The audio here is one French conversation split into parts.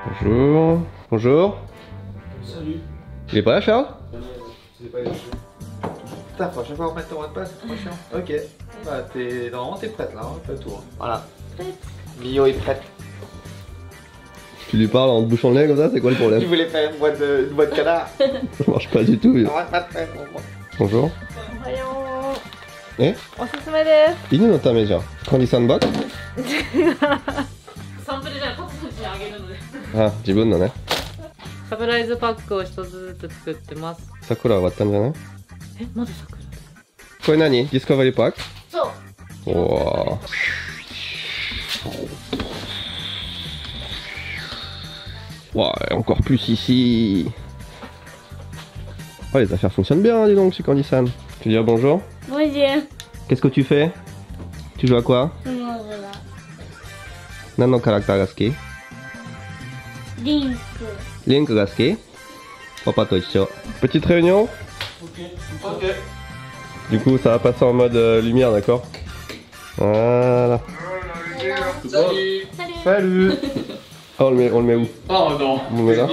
Bonjour. Bonjour. Salut. Il est pas là, Charles? Putain, faut à chaque fois remettre ton mot de passe, c'est trop chiant. Ok. Bah, normalement, t'es prête là, hein, fais le tour. Voilà. Prête. Mio est prête. Tu lui parles en te bouchant le nez comme ça, c'est quoi le problème? Tu voulais faire une boîte de canard. Ça marche pas du tout. Non, pas de peine. Bonjour. おはよえう。おすすめです。犬のためじゃん。コンディサンバッグ？サンプルじゃない、ポテトにあげるので。あ、自分のね。サプライズパックを一つずつ作ってます。桜終わったんじゃない？え、まだ桜？これ何？ディスカバリーパック？そう。おー。Ouais, encore plus ici. Oh, les affaires fonctionnent bien, hein, dis donc, chez Candysan. Tu veux dire bonjour? Bonjour. Qu'est-ce que tu fais? Tu joues à quoi? 何のキャラクターが好き？リンク。リンクが好き？パパと一緒。Petite réunion? Ok. Du coup, ça va passer en mode lumière, d'accord? Voilà. Salut. Salut. Oh, on le met où? Oh non. On le met là?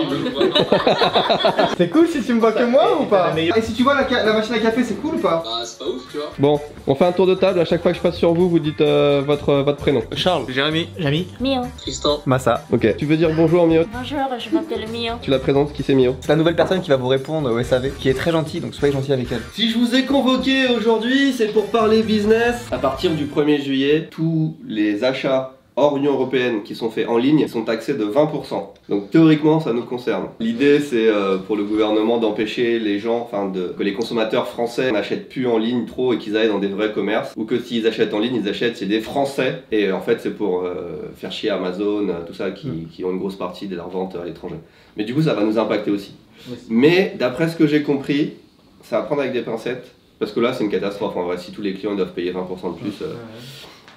C'est cool si tu me vois que moi ou pas? Et si tu vois la machine à café, c'est cool ou pas? Bah c'est pas ouf tu vois. Bon, on fait un tour de table. À chaque fois que je passe sur vous, vous dites votre prénom. Charles. Jérémy. Jamy. Mio. Tristan. Massa. Ok. Tu veux dire bonjour, Mio? Bonjour, je m'appelle Mio. Tu la présentes, qui c'est Mio? C'est la nouvelle personne qui va vous répondre au SAV, qui est très gentille, donc soyez gentil avec elle. Si je vous ai convoqué aujourd'hui, c'est pour parler business. À partir du 1er juillet, tous les achats hors Union Européenne qui sont faits en ligne sont taxés de 20%. Donc théoriquement, ça nous concerne. L'idée, c'est pour le gouvernement d'empêcher les gens, que les consommateurs français n'achètent plus en ligne trop et qu'ils aillent dans des vrais commerces. Ou que s'ils achètent en ligne, ils achètent chez des Français. Et en fait, c'est pour faire chier Amazon, tout ça, qui ont une grosse partie de leurs ventes à l'étranger. Mais du coup, ça va nous impacter aussi. Mais d'après ce que j'ai compris, ça va prendre avec des pincettes. Parce que là, c'est une catastrophe. En vrai, si tous les clients doivent payer 20% de plus...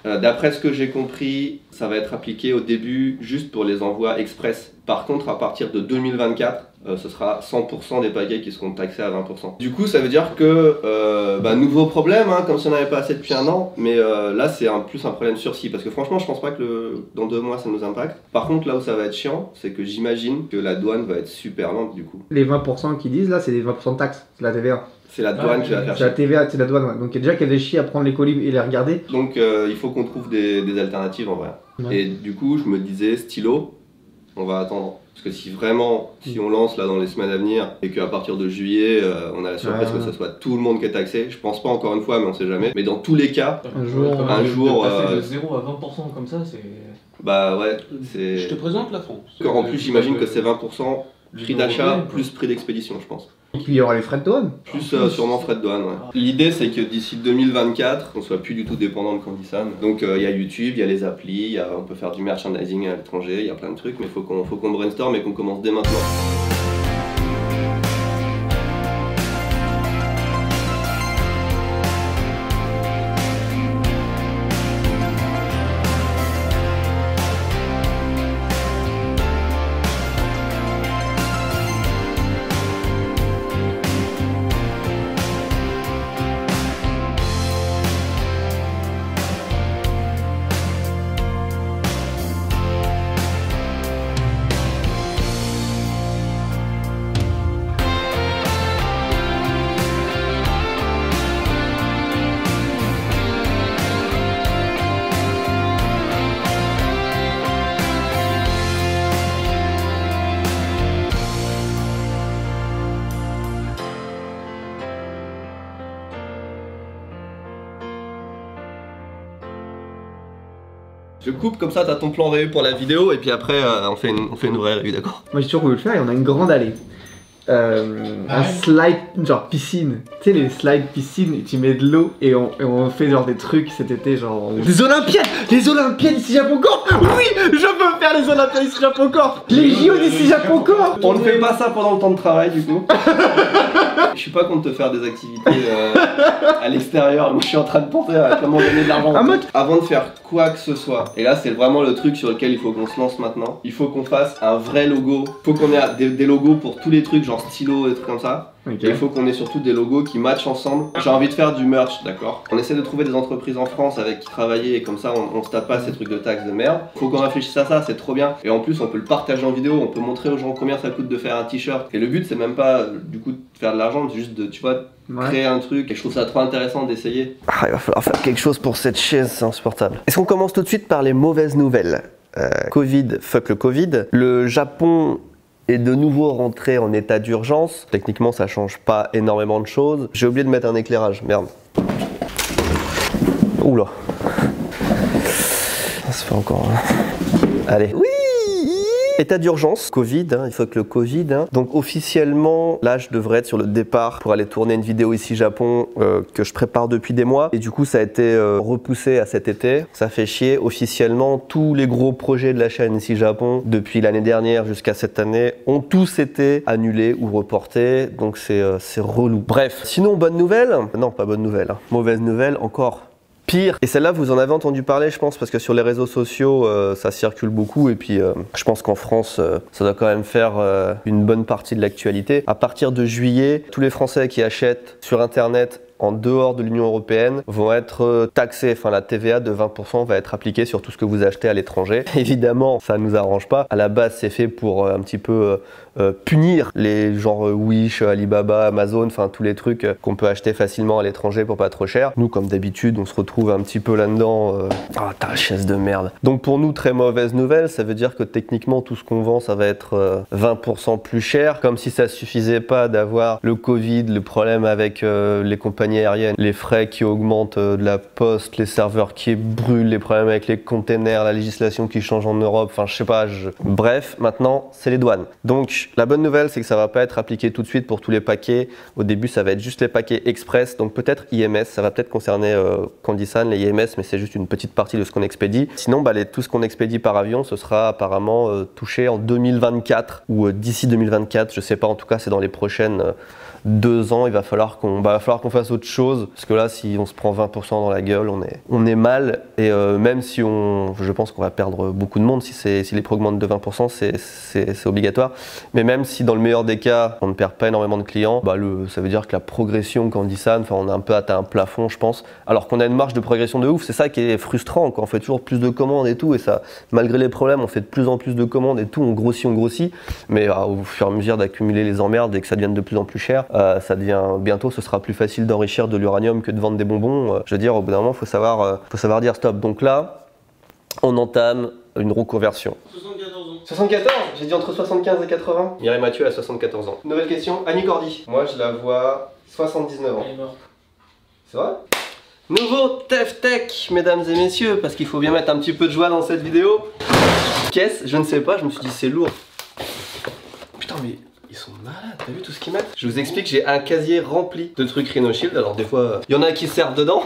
D'après ce que j'ai compris, ça va être appliqué au début juste pour les envois express. Par contre, à partir de 2024, ce sera 100% des paquets qui seront taxés à 20%. Du coup, ça veut dire que, nouveau problème, hein, comme si on n'avait pas assez depuis un an, mais là c'est plus un problème sursis, parce que franchement, je pense pas que dans 2 mois ça nous impacte. Par contre, là où ça va être chiant, c'est que j'imagine que la douane va être super lente du coup. Les 20% qu'ils disent là, c'est des 20% de taxes, c'est la TVA. C'est la douane qui va faire C'est la chier. TVA, c'est la douane, ouais. Donc déjà qu'elle est chier à prendre les colis et les regarder. Donc il faut qu'on trouve des alternatives en vrai. Ouais. Et du coup, je me disais, stylo, on va attendre. Parce que si on lance là dans les semaines à venir et qu'à partir de juillet, on a la surprise que ce soit tout le monde qui est taxé, je pense pas encore une fois, mais on sait jamais. Mais dans tous les cas, Un jour, passer de 0 à 20% comme ça, c'est... bah ouais, c'est... Je te présente la France. En plus, j'imagine que c'est 20% prix d'achat plus prix d'expédition, je pense. Donc il y aura les frais de douane. Plus sûrement frais de douane, ouais. L'idée, c'est que d'ici 2024, on soit plus du tout dépendant de Candysan. Donc il y a YouTube, il y a les applis, on peut faire du merchandising à l'étranger, il y a plein de trucs, mais il faut qu'on brainstorm et qu'on commence dès maintenant. Je coupe comme ça, t'as ton plan revue pour la vidéo et puis après on fait une vraie revue, d'accord? Moi j'ai toujours voulu le faire et on a une grande allée. Un slide genre piscine. Tu sais les slides piscine et tu mets de l'eau et on fait genre des trucs cet été genre... Les Olympiades! Les Olympiades ici Japon Corp! Oui! Je peux faire les Olympiades ici Japon Corp! Les JO d'ici Japon Corp! On ne fait pas ça pendant le temps de travail du coup. Je suis pas contre te faire des activités à l'extérieur. Moi je suis en train de penser à comment gagner de l'argent. Avant de faire quoi que ce soit, et là c'est vraiment le truc sur lequel il faut qu'on se lance maintenant. Il faut qu'on fasse un vrai logo. Il faut qu'on ait des logos pour tous les trucs, genre stylo et des trucs comme ça. Okay. Et il faut qu'on ait surtout des logos qui matchent ensemble. J'ai envie de faire du merch, d'accord. On essaie de trouver des entreprises en France avec qui travailler et comme ça on se tape pas ces trucs de taxes de merde. Faut qu'on réfléchisse à ça, c'est trop bien. Et en plus on peut le partager en vidéo, on peut montrer aux gens combien ça coûte de faire un t-shirt. Et le but c'est même pas du coup de faire de l'argent, c'est juste de, tu vois, créer un truc. Et je trouve ça trop intéressant d'essayer. Ah, il va falloir faire quelque chose pour cette chaise, c'est insupportable. Est-ce qu'on commence tout de suite par les mauvaises nouvelles? Covid, fuck le Covid. Le Japon est de nouveau rentré en état d'urgence. Techniquement, ça change pas énormément de choses. J'ai oublié de mettre un éclairage, merde. Oula. Ça fait encore. Allez. Oui! État d'urgence, Covid, il faut que le Covid. Donc officiellement, là je devrais être sur le départ pour aller tourner une vidéo ici Japon que je prépare depuis des mois. Et du coup ça a été repoussé à cet été. Ça fait chier. Officiellement, tous les gros projets de la chaîne ici Japon, depuis l'année dernière jusqu'à cette année, ont tous été annulés ou reportés. Donc c'est relou. Bref, sinon bonne nouvelle. Non, pas bonne nouvelle. Mauvaise nouvelle encore. Pire, et celle-là vous en avez entendu parler je pense parce que sur les réseaux sociaux ça circule beaucoup et puis je pense qu'en France ça doit quand même faire une bonne partie de l'actualité. À partir de juillet, tous les Français qui achètent sur internet en dehors de l'Union Européenne vont être taxés, enfin la TVA de 20% va être appliquée sur tout ce que vous achetez à l'étranger. Évidemment, ça ne nous arrange pas. À la base, c'est fait pour un petit peu punir les genre Wish, Alibaba, Amazon, enfin tous les trucs qu'on peut acheter facilement à l'étranger pour pas trop cher. Nous, comme d'habitude, on se retrouve un petit peu là-dedans. Ah, ta chaise de merde. Donc pour nous, très mauvaise nouvelle. Ça veut dire que techniquement, tout ce qu'on vend, ça va être 20% plus cher. Comme si ça suffisait pas d'avoir le Covid, le problème avec les compagnies aériennes, les frais qui augmentent de la poste, les serveurs qui brûlent, les problèmes avec les containers, la législation qui change en Europe, enfin je sais pas, bref, maintenant c'est les douanes. Donc la bonne nouvelle c'est que ça va pas être appliqué tout de suite pour tous les paquets. Au début ça va être juste les paquets express, donc peut-être IMS, ça va peut-être concerner Candysan, les IMS, mais c'est juste une petite partie de ce qu'on expédie. Sinon bah, tout ce qu'on expédie par avion, ce sera apparemment touché en 2024 ou d'ici 2024, je sais pas, en tout cas c'est dans les prochaines 2 ans, il va falloir qu'on fasse autre chose parce que là si on se prend 20% dans la gueule on est mal et même si je pense qu'on va perdre beaucoup de monde si les prix augmentent de 20% c'est obligatoire, mais même si dans le meilleur des cas on ne perd pas énormément de clients, bah ça veut dire que la progression Candysan, enfin on a un peu atteint un plafond je pense, alors qu'on a une marge de progression de ouf. C'est ça qui est frustrant quand on fait toujours plus de commandes et tout, et ça malgré les problèmes on fait de plus en plus de commandes et tout, on grossit, mais au fur et à mesure d'accumuler les emmerdes et que ça devienne de plus en plus cher, ça devient bientôt, ce sera plus facile d'enrichir de l'uranium que de vendre des bonbons. Je veux dire, au bout d'un moment, faut savoir dire stop. Donc là, on entame une reconversion. 74 ans. 74 ? J'ai dit entre 75 et 80. Mireille Mathieu a 74 ans. Nouvelle question, Annie Cordy. Moi, je la vois 79 ans. Elle est morte. C'est vrai ? Nouveau TEF Tech, mesdames et messieurs, parce qu'il faut bien mettre un petit peu de joie dans cette vidéo. Qu'est-ce ? Je ne sais pas, je me suis dit c'est lourd. Putain, mais ils sont malades, t'as vu tout ce qu'ils mettent? Je vous explique, j'ai un casier rempli de trucs Rhinoshield, alors des fois, il y en a qui servent dedans.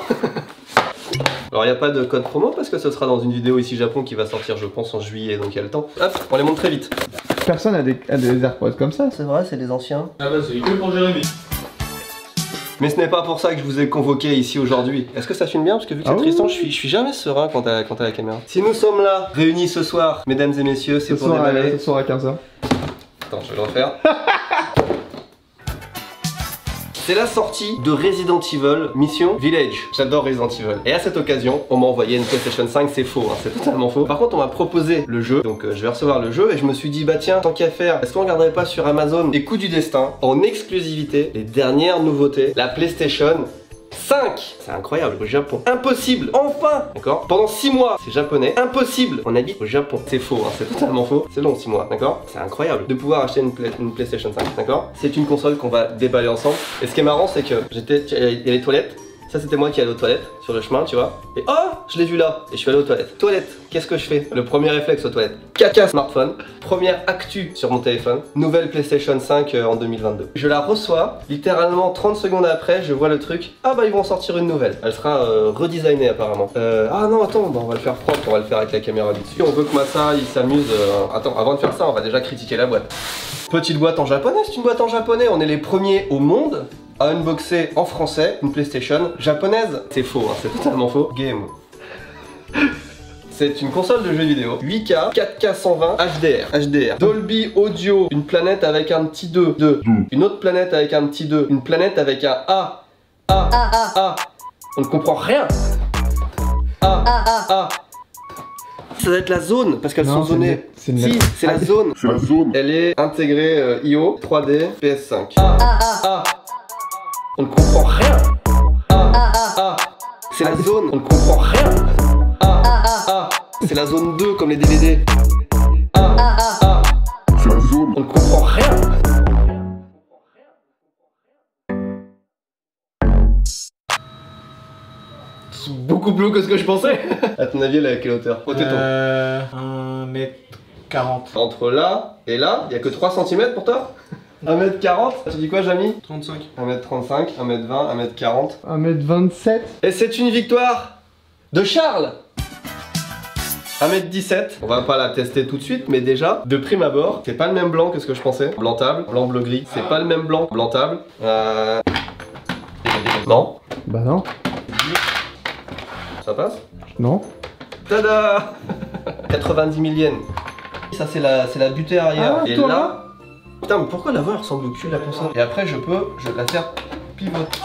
Alors il n'y a pas de code promo parce que ce sera dans une vidéo ici Japon qui va sortir je pense en juillet, donc il y a le temps. Hop, on les montre très vite. Personne a des AirPods comme ça. C'est vrai, c'est les anciens. Ah bah c'est que pour Jérémy. Mais ce n'est pas pour ça que je vous ai convoqué ici aujourd'hui. Est-ce que ça filme bien? Parce que vu que c'est Tristan, je suis jamais serein quand t'as la caméra. Si nous sommes là, réunis ce soir, mesdames et messieurs, c'est pour déballer. Ce soir à 15h. Attends, je vais le refaire. C'est la sortie de Resident Evil Mission Village. J'adore Resident Evil. Et à cette occasion, on m'a envoyé une PlayStation 5, c'est faux, hein, c'est totalement faux. Par contre, on m'a proposé le jeu, donc je vais recevoir le jeu et je me suis dit, bah tiens, tant qu'à faire, est-ce qu'on regarderait pas sur Amazon et coup du destin, en exclusivité, les dernières nouveautés, la PlayStation 5. C'est incroyable, au Japon. Impossible, enfin. D'accord. Pendant 6 mois, c'est japonais. Impossible, on habite au Japon. C'est faux, hein, c'est totalement faux. C'est long 6 mois, d'accord. C'est incroyable de pouvoir acheter une PlayStation 5, d'accord. C'est une console qu'on va déballer ensemble. Et ce qui est marrant, c'est que il y a les toilettes. Ça c'était moi qui allais aux toilettes sur le chemin, tu vois. Et oh, je l'ai vu là. Et je suis allé aux toilettes. Toilettes, qu'est-ce que je fais? Le premier réflexe aux toilettes. Caca smartphone. Première actu sur mon téléphone. Nouvelle PlayStation 5 en 2022. Je la reçois. Littéralement 30 secondes après, je vois le truc. Ah bah ils vont en sortir une nouvelle. Elle sera redesignée apparemment. Ah non attends, bah, on va le faire propre. On va le faire avec la caméra du dessus. On veut que Massa il s'amuse. Attends, avant de faire ça, on va déjà critiquer la boîte. Petite boîte en japonais, c'est une boîte en japonais. On est les premiers au monde à unboxer en français une PlayStation japonaise. C'est faux, hein, c'est totalement faux. Game. C'est une console de jeux vidéo. 8K, 4K 120, HDR. Dolby Audio, une planète avec un petit 2. Une autre planète avec un petit 2. Une planète avec un A. On ne comprend rien. A. Ça doit être la zone, parce qu'elles sont zonées. Si, c'est la zone. Elle est intégrée IO, 3D, PS5. On ne comprend rien. C'est la zone. On ne comprend rien. C'est la zone 2 comme les DVD. C'est la zone. On ne comprend rien. C'est beaucoup plus haut que ce que je pensais. À ton avis, elle est à quelle hauteur? Au téton. 1m40. Entre là et là, il n'y a que 3 cm pour toi? 1m40. Tu dis quoi, Jamy? 35. 1m35, 1m20, 1m40. 1m27. Et c'est une victoire de Charles. 1m17, on va pas la tester tout de suite, mais déjà, de prime abord, c'est pas le même blanc que ce que je pensais. Blanc table, blanc bleu gris, c'est pas le même blanc. Blanc table. Non. Bah non. Ça passe? Non. Tada. 90 000 yens. Ça c'est la butée arrière. Ah, et toi, là... Putain, mais pourquoi la voix elle ressemble au cul la console? Et après je la faire pivoter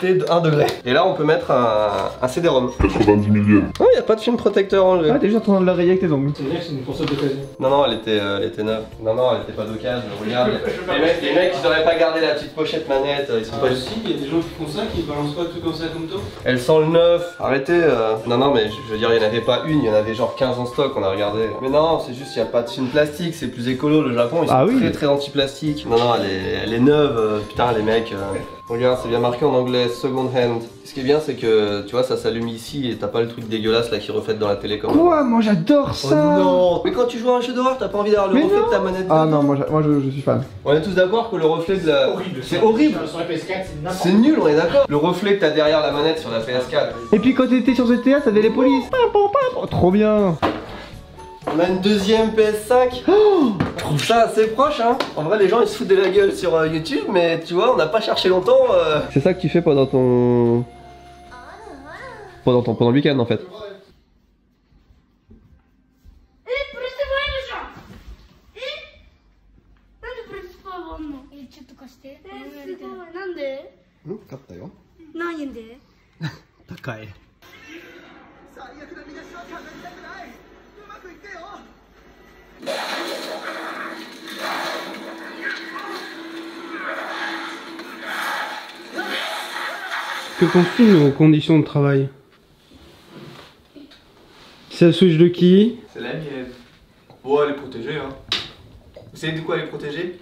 de 1 degré. Et là on peut mettre un CD-ROM. 90 000 yens. Oh, y a pas de film protecteur enlevé. Ah, t'es juste en train de l'oreiller avec tes ongles. C'est vrai que c'est une console d'occasion. Non, elle était neuve. Non, elle était pas d'occasion. Regarde, les mecs, ils auraient pas gardé la petite pochette manette. Ils sont pas. Si, il y a des gens qui font ça, qui balancent pas tout comme ça comme toi. Elle sent le neuf. Arrêtez. Non, mais je veux dire, il y en avait pas une, il y en avait genre 15 en stock. On a regardé. Mais non, c'est juste, il y a pas de film plastique. C'est plus écolo. Le Japon, ils sont très anti-plastique. Non, elle est neuve. Putain, les mecs. Regarde, c'est bien marqué en anglais, second hand. Ce qui est bien, c'est que tu vois, ça s'allume ici et t'as pas le truc dégueulasse là qui reflète dans la télé comme ça. Quoi? Moi j'adore ça. Oh non. Mais quand tu joues à un jeu d'horreur, t'as pas envie d'avoir le reflet de ta manette. Ah non, moi je suis fan. On est tous d'accord que le reflet de la... C'est horrible. Sur la PS4, c'est n'importe C'est nul, on est d'accord. Le reflet que t'as derrière la manette sur la PS4. Et puis quand t'étais sur GTA, t'avais les polices. Oh, trop bien. On a une deuxième PS5. Je trouve ça assez proche, hein. En vrai, les gens ils se foutent de la gueule sur YouTube, mais tu vois, on n'a pas cherché longtemps. C'est ça que tu fais pendant ton... Pendant le week-end en fait. Que confine aux conditions de travail. C'est la Switch de qui? C'est la mienne. Bon, elle est protégée, hein. Vous savez de quoi elle est protégée?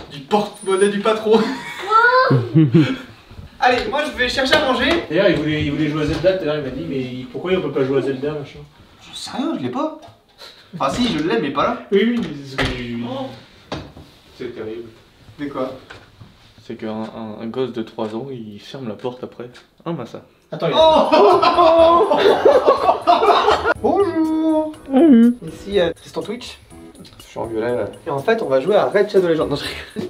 Du porte-monnaie du patron. Allez, moi je vais chercher à manger. D'ailleurs, il voulait jouer à Zelda, tout à l'heure il m'a dit, mais pourquoi on peut pas jouer à Zelda, machin? J'en sais rien, je l'ai pas. Ah si, je l'ai, mais pas là. Oui, c'est ce que j'ai vu. C'est terrible. De quoi? C'est qu'un gosse de 3 ans, il ferme la porte après. Un massa. Attends, Bonjour. Ici, Tristan Twitch. Je suis en violet là. Et en fait, on va jouer à Red Shadow Legends. Non,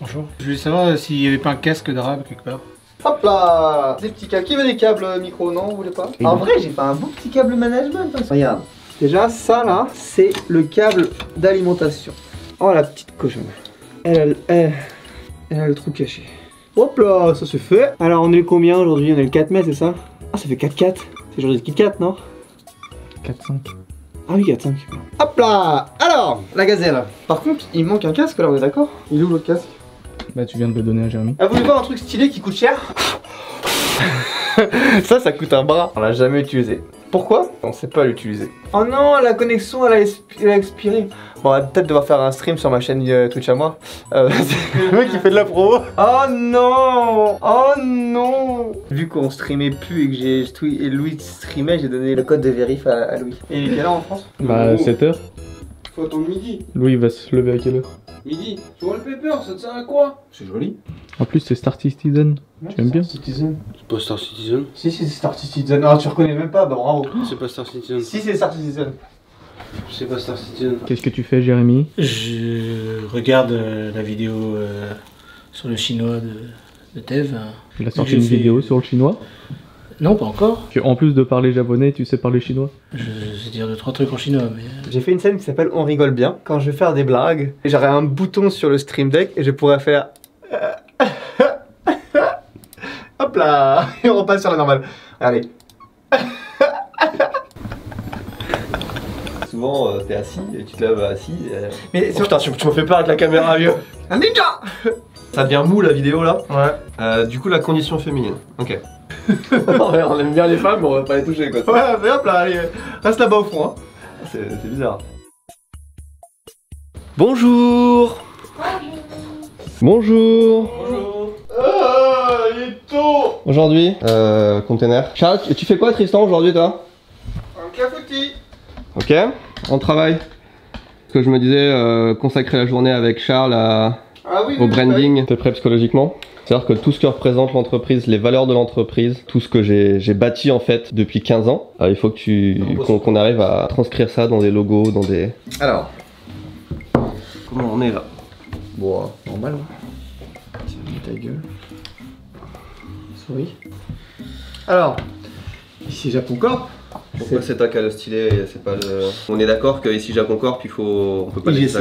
Bonjour. Je voulais savoir s'il y avait pas un casque d'arabe quelque part. Hop là. Des petits câbles. Qui veut des câbles micro? Non, vous voulez pas? En vrai, j'ai fait un beau petit câble management. Hein. Regarde. Déjà, ça là, c'est le câble d'alimentation. Oh la petite cochonne. Elle a le trou caché. Hop là, ça se fait. Alors on est combien aujourd'hui? On est le 4 mai, c'est ça? Ah, ça fait 4-4. C'est journée de Kit Kat, non? 4-5. Ah oui, 4-5. Hop là. Alors, la gazelle. Par contre, il manque un casque là, on est d'accord? Il est où l'autre casque? Bah tu viens de le donner à Jérémy. Ah, vous voulez voir un truc stylé qui coûte cher? Ça coûte un bras. On l'a jamais utilisé. Pourquoi? On sait pas l'utiliser. Oh non, la connexion elle a expiré. Bon, on va peut-être devoir faire un stream sur ma chaîne Twitch à moi. C'est le mec qui fait de la promo. Oh non. Oh non. Vu qu'on streamait plus et que Louis streamait, j'ai donné le code de vérif à Louis. Et il est quelle heure en France? Bah 7h. Faut attendre midi. Louis va se lever à quelle heure? Midi. Tu vois le paper, ça te sert à quoi? C'est joli. En plus c'est Star Citizen. Tu aimes bien? Citizen. C'est pas Star Citizen. Si, c'est Star Citizen. Ah, tu reconnais même pas, bah bravo. C'est pas Star Citizen. Si, c'est Star Citizen. C'est pas Star Citizen. Qu'est-ce que tu fais Jérémy? Je regarde la vidéo sur le chinois de Tev. Il a sorti une vidéo sur le chinois. Non, pas encore. En plus de parler japonais, tu sais parler chinois? Je sais dire 2-3 trucs en chinois, mais... J'ai fait une scène qui s'appelle On rigole bien. Quand je vais faire des blagues, j'aurai un bouton sur le Stream Deck et je pourrais faire... Hop là. Et on repasse sur la normale. Allez. Souvent, t'es assis et tu te lèves assis. Mais Oh, putain, tu me fais peur avec la caméra, vieux. un ninja. Ça devient mou la vidéo là. Ouais. Du coup, la condition féminine. Ok. On aime bien les femmes, mais on va pas les toucher quoi. Ouais, mais hop là, allez. Reste là-bas au fond. Hein. C'est bizarre. Bonjour. Bonjour. Bonjour. Il est tôt. Aujourd'hui, container. Charles, tu fais quoi Tristan aujourd'hui toi? Un clafoutis. Ok, on travaille. Parce que je me disais consacrer la journée avec Charles au branding. T'es prêt psychologiquement? C'est-à-dire que tout ce que représente l'entreprise, les valeurs de l'entreprise, tout ce que j'ai bâti en fait depuis 15 ans, il faut que qu'on arrive à transcrire ça dans des logos, dans des... Alors, comment on est là? Bon, normal. Tiens, ta gueule. Souris. Alors, ici Japon Corp. Pourquoi c'est toi qui as le stylet et c'est pas le... On est d'accord que ici Japon Corp, on peut pas laisser ça.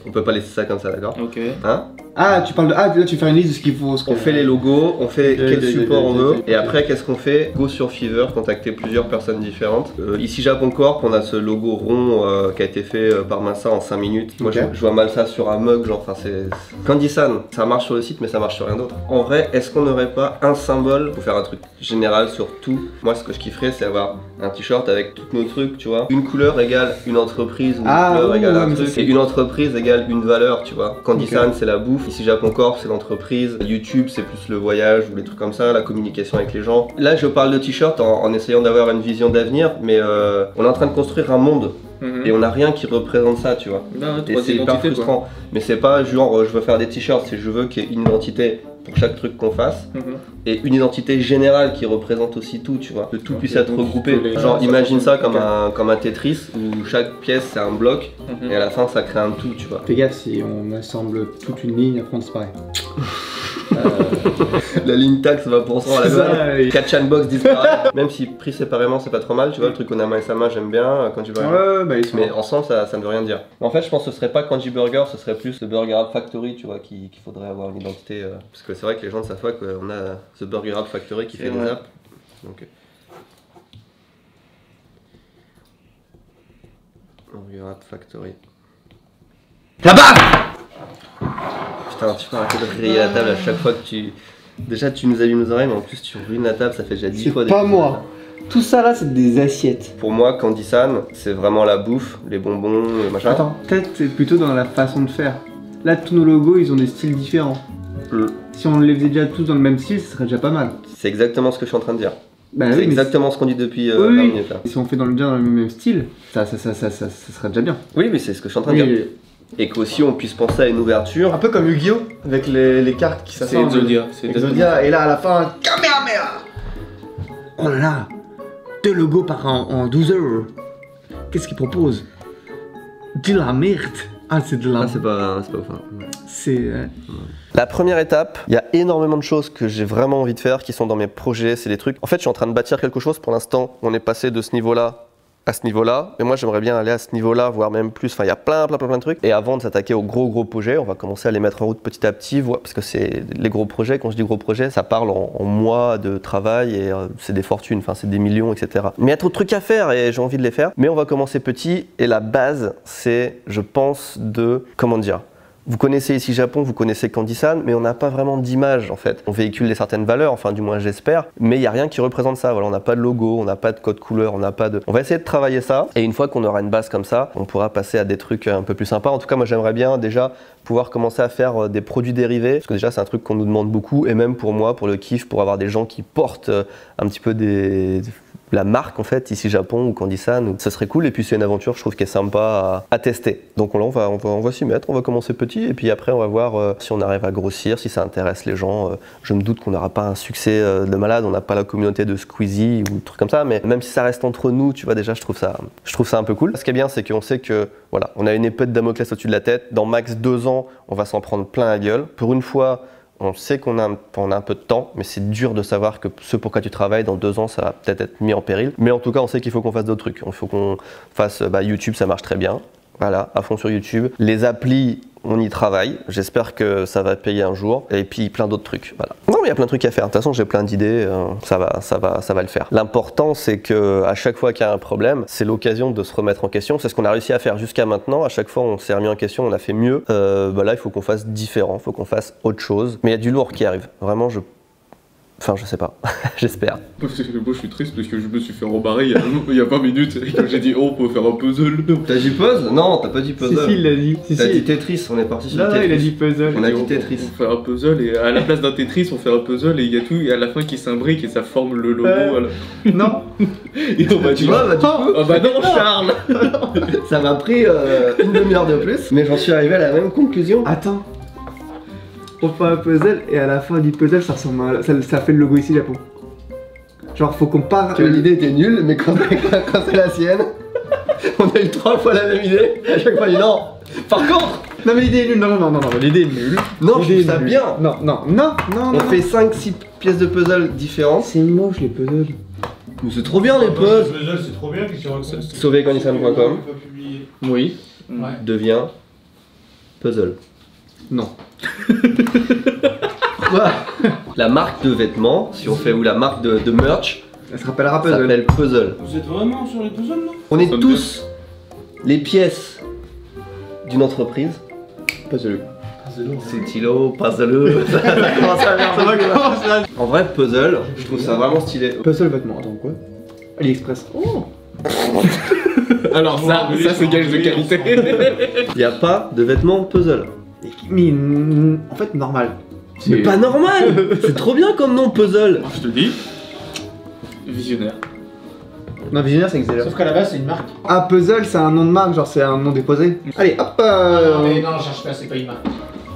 On peut pas laisser ça comme ça, d'accord? Ok. Hein? Ah, tu parles de... Ah, là tu fais une liste de ce qu'il faut... On fait les logos, on fait quel support on veut, et après qu'est-ce qu'on fait? Go sur Fiverr, contacter plusieurs personnes différentes. Ici Japon Corp, on a ce logo rond qui a été fait par Massa en 5 minutes. Moi je vois mal ça sur un mug, genre, enfin c'est... Candy-san, ça marche sur le site mais ça marche sur rien d'autre. En vrai, est-ce qu'on n'aurait pas un symbole pour faire un truc général sur tout? Moi ce que je kifferais c'est avoir un t-shirt avec tous nos trucs, tu vois. Une couleur égale une entreprise, une couleur égale un truc, et une entreprise égale une valeur, tu vois. Candy-san c'est la bouffe, ici Japon Corp c'est l'entreprise, YouTube c'est plus le voyage ou les trucs comme ça, la communication avec les gens. Là je parle de t-shirt en essayant d'avoir une vision d'avenir, mais on est en train de construire un monde. Et on n'a rien qui représente ça, tu vois. Et c'est hyper frustrant. Quoi. Mais c'est pas genre je veux faire des t-shirts, c'est je veux qu'il y ait une identité pour chaque truc qu'on fasse et une identité générale qui représente aussi tout, tu vois. Que tout puisse être regroupé. Genre imagine ça comme un Tetris où chaque pièce c'est un bloc et à la fin ça crée un tout, tu vois. Fais gaffe si on assemble toute une ligne, après on disparaît. La ligne taxe va pour 100 à la balle. 4 Chanbox disparaît. Même si pris séparément c'est pas trop mal, tu vois, le truc Onama et Sama j'aime bien quand tu vas. Ouais, bah ils sont... Mais ensemble ça ne veut rien dire. En fait je pense que ce serait pas Kanji Burger, ce serait plus le Burger Hub Factory, tu vois, qu'il faudrait avoir une identité. Parce que c'est vrai que les gens ne savent pas qu'on a ce Burger Hub Factory qui fait des apps. Donc, Burger Hub Factory. Là-bas! Putain, tu peux arrêter de griller la table à chaque fois que tu... Déjà tu nous allumes nos oreilles, mais en plus tu ruines la table, ça fait déjà 10 fois. C'est pas moi. Tout ça là c'est des assiettes. Pour moi, Candy-san, c'est vraiment la bouffe, les bonbons, le machin. Attends, peut-être c'est plutôt dans la façon de faire. Là tous nos logos ils ont des styles différents. Si on les faisait déjà tous dans le même style, ce serait déjà pas mal. C'est exactement ce que je suis en train de dire. Bah, c'est oui, exactement ce qu'on dit depuis 20 oui. minutes là. Si on fait déjà dans le même style, ça serait déjà bien. Oui, mais c'est ce que je suis en train de dire. Et qu'aussi on puisse penser à une ouverture. Un peu comme Yu-Gi-Oh! Avec les cartes qui s'assemblent. C'est Exodia. Exodia, et là à la fin, Kamehameha! Oh là là! 2 logos par an en 12 heures. Qu'est-ce qu'ils proposent? De la merde! Ah, c'est de la merde. C'est pas ouf. Hein. C'est. La première étape, il y a énormément de choses que j'ai vraiment envie de faire qui sont dans mes projets, c'est des trucs. En fait, je suis en train de bâtir quelque chose pour l'instant. On est passé de ce niveau-là à ce niveau-là, mais moi j'aimerais bien aller à ce niveau-là, voire même plus. Enfin, il y a plein de trucs. Et avant de s'attaquer aux gros projets, on va commencer à les mettre en route petit à petit, parce que c'est les gros projets. Quand je dis gros projets, ça parle en mois de travail et c'est des fortunes, enfin c'est des millions, etc. Mais il y a trop de trucs à faire et j'ai envie de les faire. Mais on va commencer petit et la base, c'est, je pense, comment dire. Vous connaissez ici Japon, vous connaissez Candy-san, mais on n'a pas vraiment d'image en fait. On véhicule certaines valeurs, enfin du moins j'espère, mais il n'y a rien qui représente ça. Voilà, on n'a pas de logo, on n'a pas de code couleur, on n'a pas de... On va essayer de travailler ça, et une fois qu'on aura une base comme ça, on pourra passer à des trucs un peu plus sympas. En tout cas, moi j'aimerais bien déjà pouvoir commencer à faire des produits dérivés, parce que déjà c'est un truc qu'on nous demande beaucoup, et même pour moi, pour le kiff, pour avoir des gens qui portent un petit peu la marque en fait ici Japon ou Candy-san, ça serait cool et puis c'est une aventure je trouve qui est sympa à tester. Donc là on va s'y mettre, on va commencer petit et puis après on va voir si on arrive à grossir, si ça intéresse les gens. Je me doute qu'on n'aura pas un succès de malade, on n'a pas la communauté de Squeezie ou trucs comme ça, mais même si ça reste entre nous, tu vois déjà je trouve ça un peu cool. Ce qui est bien c'est qu'on sait que voilà, on a une épée de Damoclès au-dessus de la tête, dans max 2 ans on va s'en prendre plein la gueule. Pour une fois, on sait qu'on a un peu de temps, mais c'est dur de savoir que ce pour quoi tu travailles, dans 2 ans, ça va peut-être être mis en péril. Mais en tout cas, on sait qu'il faut qu'on fasse d'autres trucs. Il faut qu'on fasse YouTube, ça marche très bien. Voilà, à fond sur YouTube. Les applis, on y travaille. J'espère que ça va payer un jour. Et puis plein d'autres trucs. Voilà. Non, mais il y a plein de trucs à faire. De toute façon, j'ai plein d'idées. Ça va le faire. L'important, c'est que à chaque fois qu'il y a un problème, c'est l'occasion de se remettre en question. C'est ce qu'on a réussi à faire jusqu'à maintenant. À chaque fois, on s'est remis en question, on a fait mieux. Là, il faut qu'on fasse différent. Il faut qu'on fasse autre chose. Mais il y a du lourd qui arrive. Vraiment, Enfin, je sais pas, j'espère. Moi, je suis triste parce que je me suis fait rembarrer il y a 20 minutes et quand j'ai dit oh, on peut faire un puzzle. T'as dit puzzle? Non, t'as pas dit puzzle. Si, il l'a dit. T'as dit Tetris, on est parti sur Tetris. Non, il a dit puzzle. On a dit Tetris. On fait un puzzle et à la place d'un Tetris, on fait un puzzle et il y a tout et à la fin qui s'imbrique et ça forme le logo. Voilà. Non. Et on m'a dit bah du coup, oh bah non, Charles. ça m'a pris une demi-heure de plus, mais j'en suis arrivé à la même conclusion. Attends. On fait un puzzle et à la fin du puzzle, ça ressemble à... ça fait le logo ici Japon. Genre, faut qu'on parte. Tu vois, l'idée était nulle, mais quand c'est la sienne, on a eu 3 fois la même idée. À chaque fois, il dit non. Par contre, non, mais l'idée est nulle. Non, l'idée est nulle. non, je trouve ça nulle. bien. Non. On fait 5-6 pièces de puzzle différentes. C'est moche les puzzles. Mais c'est trop bien les puzzles. puzzle, c'est trop bien, qu'est-ce que tu racontes? Sauvercandysan.com Oui. devient puzzle. Non. Quoi? La marque de vêtements, si on fait, ou la marque de merch, Elle se rappellera puzzle. s'appelle puzzle. Vous êtes vraiment sur les puzzles là? On est tous les pièces d'une entreprise. Puzzle. Stylo, puzzle. Ça commence à faire En vrai, puzzle, je trouve ça vraiment stylé. Puzzle vêtements. Attends, quoi? AliExpress. Oh. Alors ça c'est gage de qualité. Il n'y a pas de vêtements puzzle. Mais en fait, normal. Mais pas normal. C'est trop bien comme nom puzzle. Je te dis, visionnaire. Non, visionnaire, ça existe déjà. Sauf qu'à la base, c'est une marque. Ah, puzzle, c'est un nom de marque, genre c'est un nom déposé. Allez, hop. Non, mais non, cherche pas, c'est pas une marque.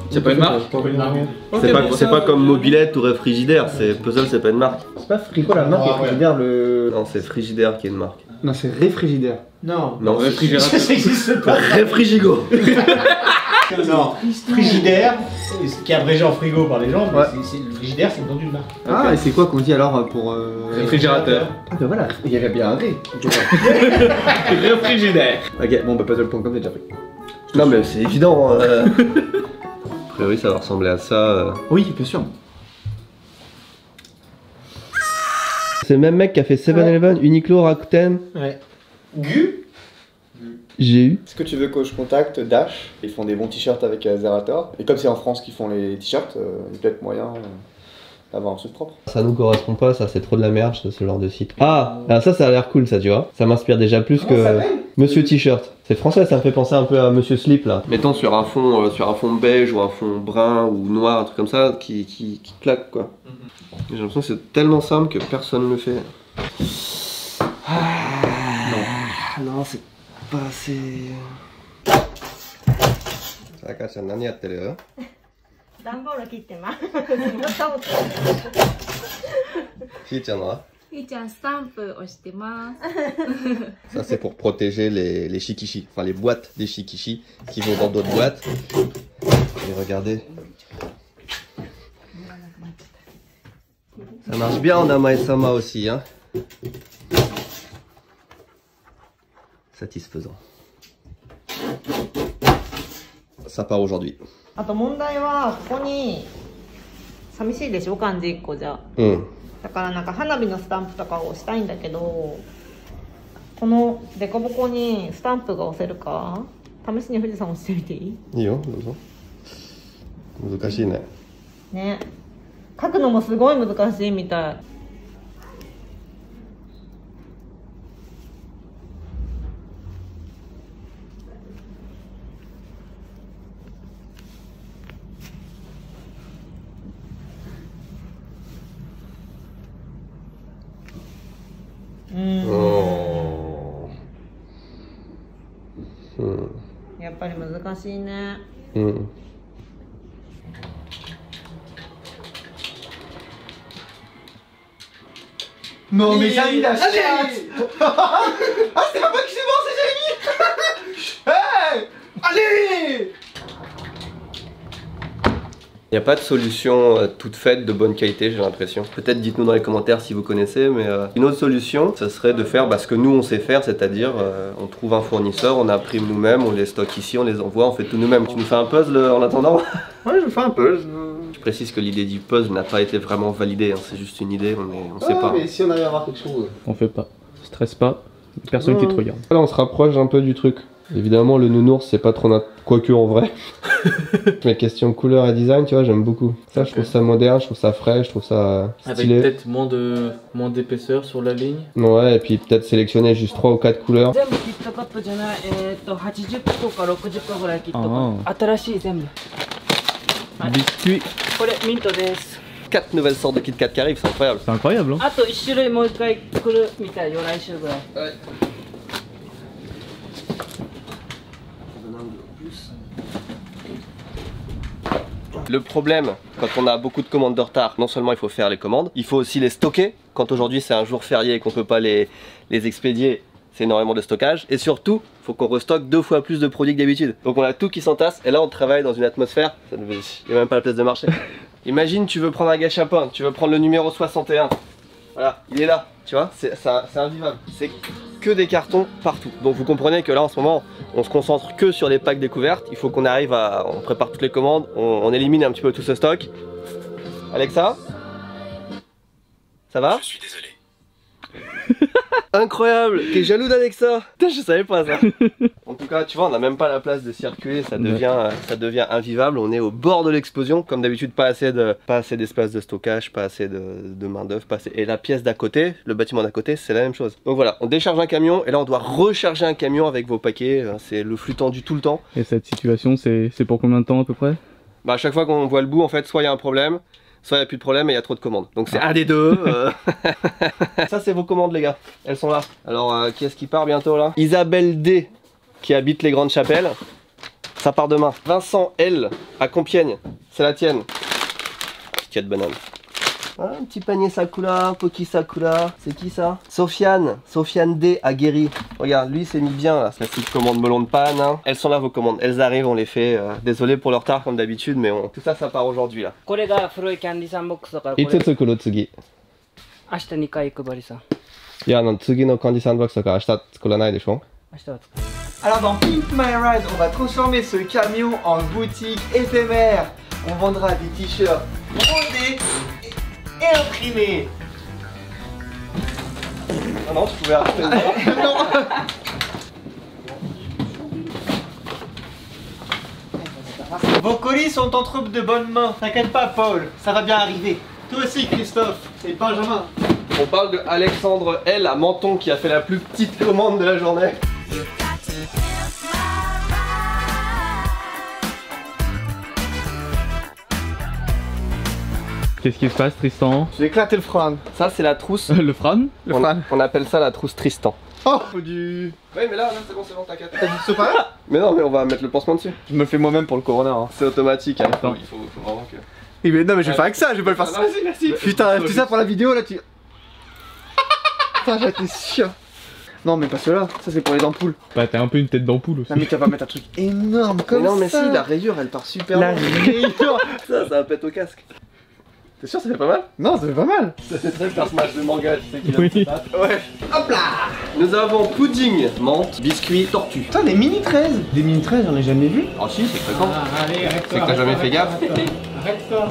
C'est pas une marque? C'est pas une marque. C'est pas comme mobilette ou réfrigédaire. C'est puzzle, c'est pas une marque. C'est pas Frigo la marque, Ah, et ouais. frigidaire le. Non, c'est frigidaire qui est une marque. Non, c'est réfrigidaire. Non. Non, Réfrigérateur. Ça existe pas. réfrigigo. Non. Frigidaire, qui est abrégé en frigo par les gens, mais Ouais. le frigidaire, c'est le nom d'une marque. Ah, et c'est quoi qu'on dit alors pour. Réfrigérateur. Ah, bah voilà, il y avait bien un ré. Réfrigéraire. Ok, bon, bah puzzle.com, c'est déjà pris. Non, mais c'est évident. A priori, ça va ressembler à ça. Oui, bien sûr. C'est le même mec qui a fait 7-Eleven, Uniqlo, Rakuten. Ouais. Gu. J'ai eu. Est-ce que tu veux que je contacte Dash? Ils font des bons t-shirts avec Zerator. Et comme c'est en France qu'ils font les t-shirts, il y a peut-être moyen d'avoir un truc propre. Ça nous correspond pas, ça c'est trop de la merde, ce genre de site. Ah, alors ça a l'air cool ça, tu vois. Ça m'inspire déjà plus que Monsieur T-shirt. C'est français, ça me fait penser un peu à Monsieur Slip là. Mettons sur un fond beige ou un fond brun ou noir, un truc comme ça, qui claque quoi. J'ai l'impression que c'est tellement simple que personne ne le fait. Non, c'est pas assez. Saka-chan, nani yatteru? 段ボール切ってます。ひーちゃんはひーちゃんスタンプ押してます。 Ça c'est pour protéger les shikishi, enfin les boîtes des shikishi qui vont dans d'autres boîtes. Et regardez. Ça marche bien en Amae-sama aussi, hein. Satisfaisant. Ça part aujourd'hui. あと問題はここに寂しいでしょ漢字1個じゃ。だからなんか花火のスタンプとかをしたいんだけど、このデコボコにスタンプが押せるか試しに富士山押してみていい？いいよ、どうぞ。難しいね。ね。書くのもすごい難しいみたい。うん。やっぱり難しいね。Non mais Jérémy la chatte. Ah, c'est pas moi qui suis mort, c'est Jérémy. Hey, allez. Il n'y a pas de solution toute faite de bonne qualité, j'ai l'impression. Peut-être dites-nous dans les commentaires si vous connaissez, mais une autre solution, ça serait de faire ce que nous on sait faire, c'est-à-dire on trouve un fournisseur, on imprime nous-mêmes, on les stocke ici, on les envoie, on fait tout nous-mêmes. Tu nous fais un puzzle en attendant? Ouais, je fais un puzzle. Je précise que l'idée du puzzle n'a pas été vraiment validée, hein. C'est juste une idée, on sait pas. Mais si on arrive à avoir quelque chose. On fait pas. Stresse pas. Personne qui te regarde. Là on se rapproche un peu du truc. Évidemment le nounours c'est pas trop notre... Quoique en vrai. Mais question couleur et design, tu vois, j'aime beaucoup. Ça je trouve ça moderne, je trouve ça frais, je trouve ça stylé. Avec peut-être moins d'épaisseur sur la ligne. Ouais, et puis peut-être sélectionner juste 3 ou 4 couleurs. Biscuit. 4 nouvelles sortes de Kit Kat qui arrivent, c'est incroyable. C'est incroyable, hein. Ouais. Le problème, quand on a beaucoup de commandes de retard, non seulement il faut faire les commandes, il faut aussi les stocker. Quand aujourd'hui c'est un jour férié et qu'on peut pas les expédier, c'est énormément de stockage. Et surtout, il faut qu'on restocke 2 fois plus de produits que d'habitude. Donc on a tout qui s'entasse et là on travaille dans une atmosphère, il n'y a même pas la place de marché. Imagine tu veux prendre un gâchapin, tu veux prendre le numéro 61. Voilà, il est là, tu vois, c'est invivable. C'est que des cartons partout. Donc vous comprenez que là en ce moment, on se concentre que sur les packs découvertes. Il faut qu'on arrive à... On prépare toutes les commandes, on élimine un petit peu tout ce stock. Alexa? Ça va? Je suis désolé. Incroyable! T'es jaloux d'Alexa? Putain, je savais pas ça. En tout cas, tu vois, on n'a même pas la place de circuler, ça devient invivable. On est au bord de l'explosion, comme d'habitude, pas assez d'espace de stockage, pas assez de main d'œuvre, Et la pièce d'à côté, le bâtiment d'à côté, c'est la même chose. Donc voilà, on décharge un camion et là on doit recharger un camion avec vos paquets. C'est le flux tendu tout le temps. Et cette situation, c'est pour combien de temps à peu près? Bah à chaque fois qu'on voit le bout, en fait, soit il y a un problème, soit il n'y a plus de problème et il y a trop de commandes. Donc c'est un des deux. Ça c'est vos commandes les gars, elles sont là. Alors qui est-ce qui part bientôt là? Isabelle D qui habite les Grandes Chapelles. Ça part demain. Vincent L à Compiègne, c'est la tienne. Petit de banane. Ah, un petit panier Sakura, Poki Sakura. C'est qui ça? Sofiane D à Guéry. Regarde, lui c'est mis bien là. C'est la petite commande melon de panne. Hein. Elles sont là vos commandes. Elles arrivent, on les fait. Désolé pour le retard comme d'habitude, mais tout ça, ça part aujourd'hui là. Alors dans Pimp My Ride, on va transformer ce camion en boutique éphémère. On vendra des t-shirts brodés et imprimés. Ah non, tu pouvais arrêter. Non. Vos colis sont entre de bonnes mains. T'inquiète pas Paul, ça va bien arriver. Toi aussi Christophe et Benjamin. On parle de Alexandre L à Menton qui a fait la plus petite commande de la journée. Qu'est-ce qui se passe Tristan? J'ai éclaté le frane. Ça c'est la trousse. Le frane? On appelle ça la trousse Tristan. Oh du... Ouais mais là c'est bon, t'inquiète. T'as dit ce pas là? Mais non mais on va mettre le pansement dessus. Je me le fais moi-même pour le coroner. Hein. C'est automatique, hein. Il faut vraiment que... Oui, mais non mais je vais faire avec ça, je vais pas le faire ça. Merci. Putain, tout ça pour la vidéo là tu... Putain j'étais sûr. Non mais pas ceux-là, ça c'est pour les ampoules. Bah t'as un peu une tête d'ampoule aussi. Non mais tu vas pas mettre un truc énorme comme ça. Non mais si, la rayure elle part super La loin. rayure. Ça va pète au casque. T'es sûr ça fait pas mal? Non ça fait pas mal. Ça fait très personnage de manga, tu sais qu'il a Oui. Ouais. Hop là. Nous avons pudding, menthe, biscuit, tortue. Putain des mini 13. Des mini 13 j'en ai jamais vu. Ah si, c'est fréquent. Allez, arrête-toi. C'est que t'as jamais fait gaffe. Arrête-toi.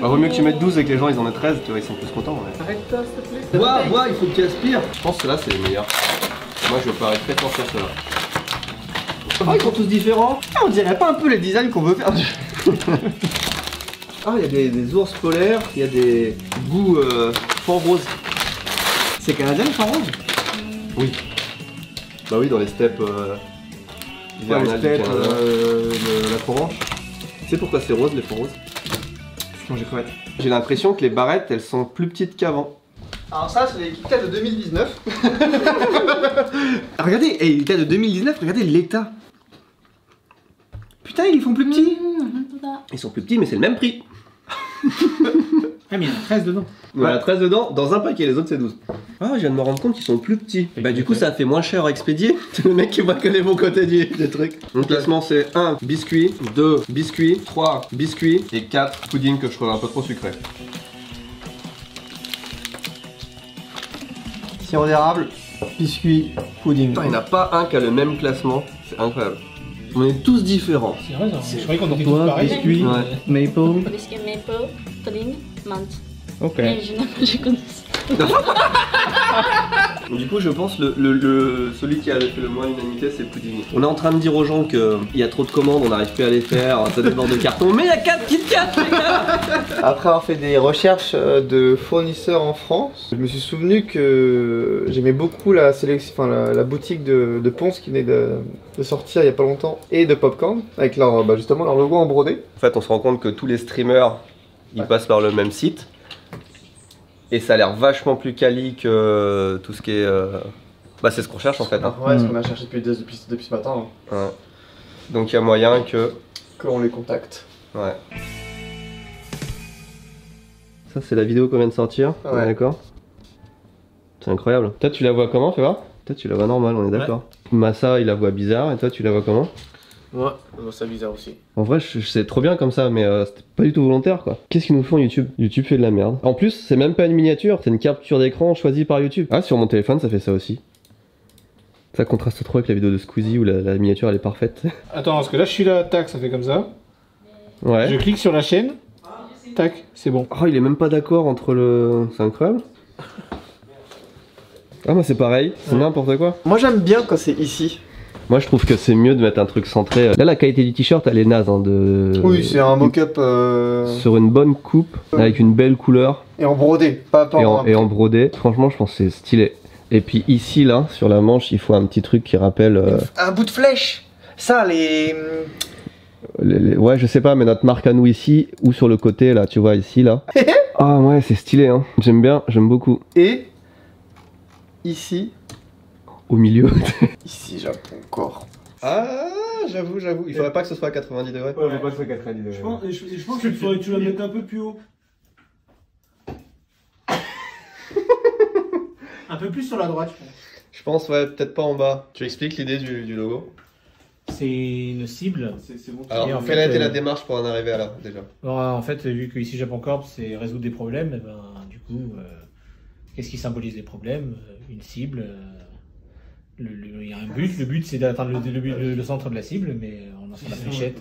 Bah vaut mieux que tu mettes 12 et que les gens ils en mettent 13, tu vois, ils sont plus contents. Ouais. Arrête-toi, s'il te plaît. Bois, il faut que tu aspires. Je pense que là c'est les meilleurs. Moi je parie très fort sur ceux-là. Oh, ils sont tous différents. Ah, on dirait pas un peu les designs qu'on veut faire du... Ah, il y a des ours polaires, il y a des goûts fond rose. C'est canadien le fond rose? Oui. Bah oui, dans les steppes hivernales du Canada. la Provence. Tu sais pourquoi c'est rose les fonds roses? Non j'ai crevé. J'ai l'impression que les barrettes elles sont plus petites qu'avant. Alors ça c'est les Kit Kat de 2019. Regardez, les Kit Kat de 2019, regardez l'état. Putain, ils font plus petits. Ils sont plus petits, mais c'est le même prix. Ah, mais il y en a 13 dedans. Il y en a 13 dedans, dans un paquet, les autres c'est 12. Ah, je viens de me rendre compte qu'ils sont plus petits. Et bah, du coup, ça fait moins cher à expédier. C'est le mec qui voit que les bons côtés des trucs. Mon classement, c'est 1 biscuit, 2 biscuits, 3 biscuits et 4 pudding que je trouve un peu trop sucré. Sirop d'érable, biscuit, pudding. Putain, il n'y en a pas un qui a le même classement. C'est incroyable. On est tous différents. C'est vrai, ça. Je croyais qu'on était Toi, tous pareils. biscuit, Ouais. maple. Biscuit maple, pudding, menthe. Ok. Mais je connais. Du coup, je pense celui qui a fait le moins l'unanimité, c'est le pudding. On est en train de dire aux gens qu'il y a trop de commandes, on n'arrive plus à les faire, ça déborde de carton. Mais il y a 4 Kit Kat, les gars. Après avoir fait des recherches de fournisseurs en France, je me suis souvenu que j'aimais beaucoup la sélection, enfin la boutique de Ponce qui venait de sortir il y a pas longtemps, et de Popcorn, avec leur, justement leur logo en brodé. En fait, on se rend compte que tous les streamers, ils passent par le même site. Et ça a l'air vachement plus quali que tout ce qui est... Bah, c'est ce qu'on cherche en fait. Hein. Ouais, ce qu'on a cherché depuis ce matin. Hein. Ouais. Donc il y a moyen que... Qu'on les contacte. Ouais. Ça, c'est la vidéo qu'on vient de sortir. Ouais. D'accord. C'est incroyable. Toi, tu la vois comment, fais voir? Toi, tu la vois normal, on est d'accord. Massa, il la voit bizarre. Et toi, tu la vois comment? Ouais, je vois ça bizarre aussi. En vrai, je sais trop bien comme ça, mais c'était pas du tout volontaire quoi. Qu'est-ce qu'ils nous font YouTube? YouTube fait de la merde. En plus, c'est même pas une miniature, c'est une capture d'écran choisie par YouTube. Ah, sur mon téléphone, ça fait ça aussi. Ça contraste trop avec la vidéo de Squeezie où la miniature elle est parfaite. Attends, parce que là je suis là, tac, ça fait comme ça. Ouais. Je clique sur la chaîne, tac, c'est bon. Oh, il est même pas d'accord entre le. C'est incroyable. Ah, moi c'est pareil, c'est n'importe quoi. Moi j'aime bien quand c'est ici. Moi je trouve que c'est mieux de mettre un truc centré. Là la qualité du t-shirt elle est naze hein, Oui, c'est un mock-up sur une bonne coupe, avec une belle couleur. et en brodé, pas Et en brodé. Franchement je pense que c'est stylé. Et puis ici là, sur la manche, il faut un petit truc qui rappelle... Un bout de flèche. Ça, les... Ouais je sais pas, mais notre marque à nous ici, ou sur le côté là, tu vois ici là. Ah ouais c'est stylé hein, j'aime bien, j'aime beaucoup. Et ici... Au milieu. Ici, Japon, corps. Ah, j'avoue, il faudrait pas que ce soit à 90 degrés. Ouais, faut pas que ce soit 90 degrés. Je pense qu'il faudrait que tu la mettes un peu plus haut. Un peu plus sur la droite, je pense. Je pense, ouais, peut-être pas en bas. Tu expliques l'idée du logo? C'est une cible. C'est bon. Alors, Et en quelle a fait, été la démarche pour en arriver à là, déjà? Alors, en fait, vu que ici Japon Corp, c'est résoudre des problèmes, et ben, du coup, qu'est-ce qui symbolise les problèmes? Une cible. Il y a un but, le but c'est d'atteindre le centre de la cible, mais en lançant la fléchette,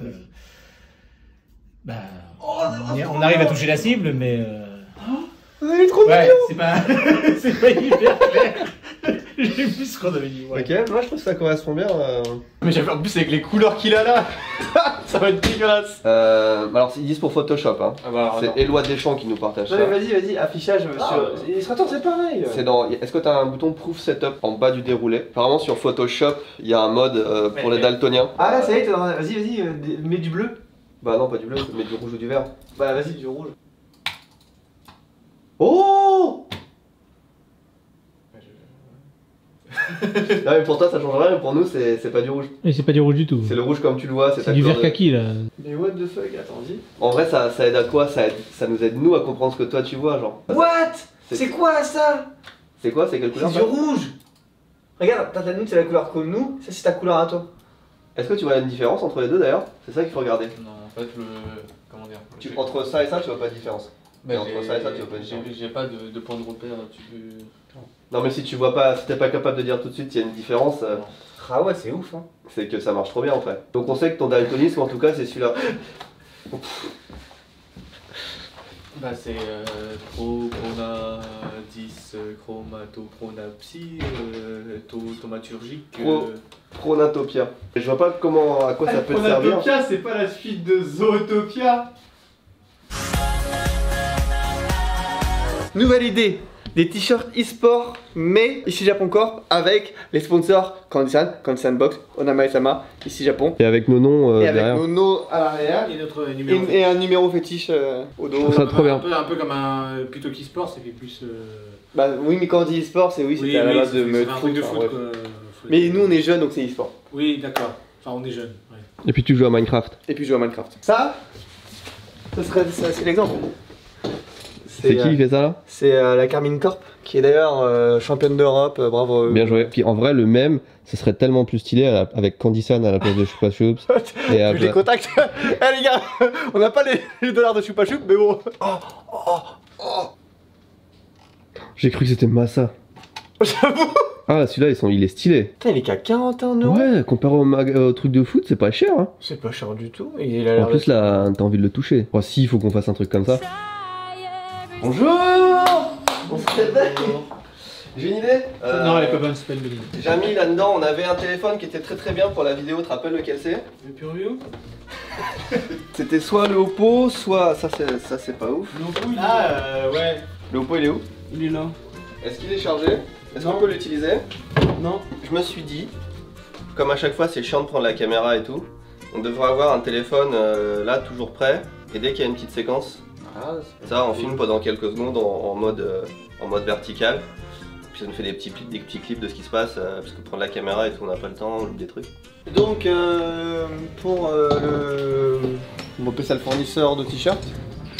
on arrive à toucher la cible, mais... Elle est trop ouais, mignon. c'est pas, c'est pas hyper clair. J'ai vu ce qu'on avait dit. Ouais. Ok, moi je trouve que ça correspond bien. Mais j'avais en plus avec les couleurs qu'il a là. Ça va être dégueulasse. Alors ils disent pour Photoshop, hein. Ah bah, c'est Éloi Deschamps qui nous partage ça. vas-y, affichage sur... Illustrator, c'est pareil. C'est dans. Est-ce que tu as un bouton Proof Setup en bas du déroulé? Apparemment sur Photoshop, il y a un mode pour les daltoniens. Ah là, ça y est, vas-y, mets du bleu. Bah non, pas du bleu, mais du rouge ou du vert. Bah vas-y, du rouge. Oh non mais pour toi ça change rien, mais pour nous c'est pas du rouge. Mais c'est pas du rouge du tout. C'est le rouge comme tu le vois, C'est du vert kaki là. Mais what the fuck, attends-y. En vrai ça aide à quoi? Ça nous aide nous à comprendre ce que toi tu vois genre. What? C'est quoi ça? C'est quoi? C'est quelle couleur? C'est du rouge. Regarde, ta nous c'est la couleur comme nous, ça c'est ta couleur à toi. Est-ce que tu vois une différence entre les deux d'ailleurs? C'est ça qu'il faut regarder. Non, en fait, comment dire Entre ça et ça tu vois pas de différence. Bah, Et entre ça et ça tu vois pas de différence. J'ai pas de point de repère, tu peux... Non mais si tu vois pas, si t'es pas capable de dire tout de suite s'il y a une différence, Ah ouais, c'est ouf hein. c'est que ça marche trop bien en fait. Donc on sait que ton daltonisme en tout cas c'est celui-là. Bah c'est Prona 10, Chromatopronapsie, Thaumaturgique. Pronatopia. Je vois pas comment, à quoi ça peut te servir. Pronatopia, c'est pas la suite de Zootopia. Nouvelle idée, des t-shirts e-sport, mais ici Japon Corp, avec les sponsors Kansan Box, Onamae-sama, ici Japon. Et avec nos noms et avec derrière. nos noms à l'arrière. Et notre numéro. Et un numéro fétiche au dos. Ça trop bien. Un peu comme un plutôt qu'e-sport, ça fait plus. Bah oui, mais quand on dit e-sport, c'est c'était à la base de c'est un truc de enfin, foot bref. quoi. Mais nous on est jeunes donc c'est e-sport. Oui, d'accord. Enfin, on est jeune. Ouais. Et puis tu joues à Minecraft. Et puis je joue à Minecraft. Ça c'est l'exemple. C'est qui fait ça là? C'est la Carmine Corp, qui est d'ailleurs championne d'Europe, bravo. Bien joué. Puis en vrai, le même, ce serait tellement plus stylé avec Candy San à la place de Chupa Chups. Et Vu les contacts. Eh les gars, on n'a pas les dollars de Chupa Chups, mais bon. J'ai cru que c'était Massa. J'avoue. Ah, celui-là, il est stylé. Putain, il est qu'à 41 €. Ouais, comparé au truc de foot, c'est pas cher. Hein. C'est pas cher du tout. Et il a En l'air plus, là, t'as envie de le toucher. Bon, si, il faut qu'on fasse un truc comme ça. Bonjour. On se réveille. J'ai une idée. Non, elle est pas bonne, c'est pas une bonne idée. J'ai mis là-dedans, on avait un téléphone qui était très bien pour la vidéo, tu te rappelles lequel c'est? Le Purio. C'était soit le Oppo, soit... Ça c'est pas ouf. Le Oppo, il est ouais. Le Oppo il est où? Il est là. Est-ce qu'il est chargé? Est-ce qu'on peut l'utiliser? Non. Je me suis dit, comme à chaque fois c'est chiant de prendre la caméra et tout, on devrait avoir un téléphone là toujours prêt, et dès qu'il y a une petite séquence, ça on filme pendant quelques secondes en mode vertical. Puis ça nous fait des petits clips de ce qui se passe, parce que prendre la caméra et tout on n'a pas le temps, on loupe des trucs. Donc pour on appelle ça le fournisseur de t-shirts.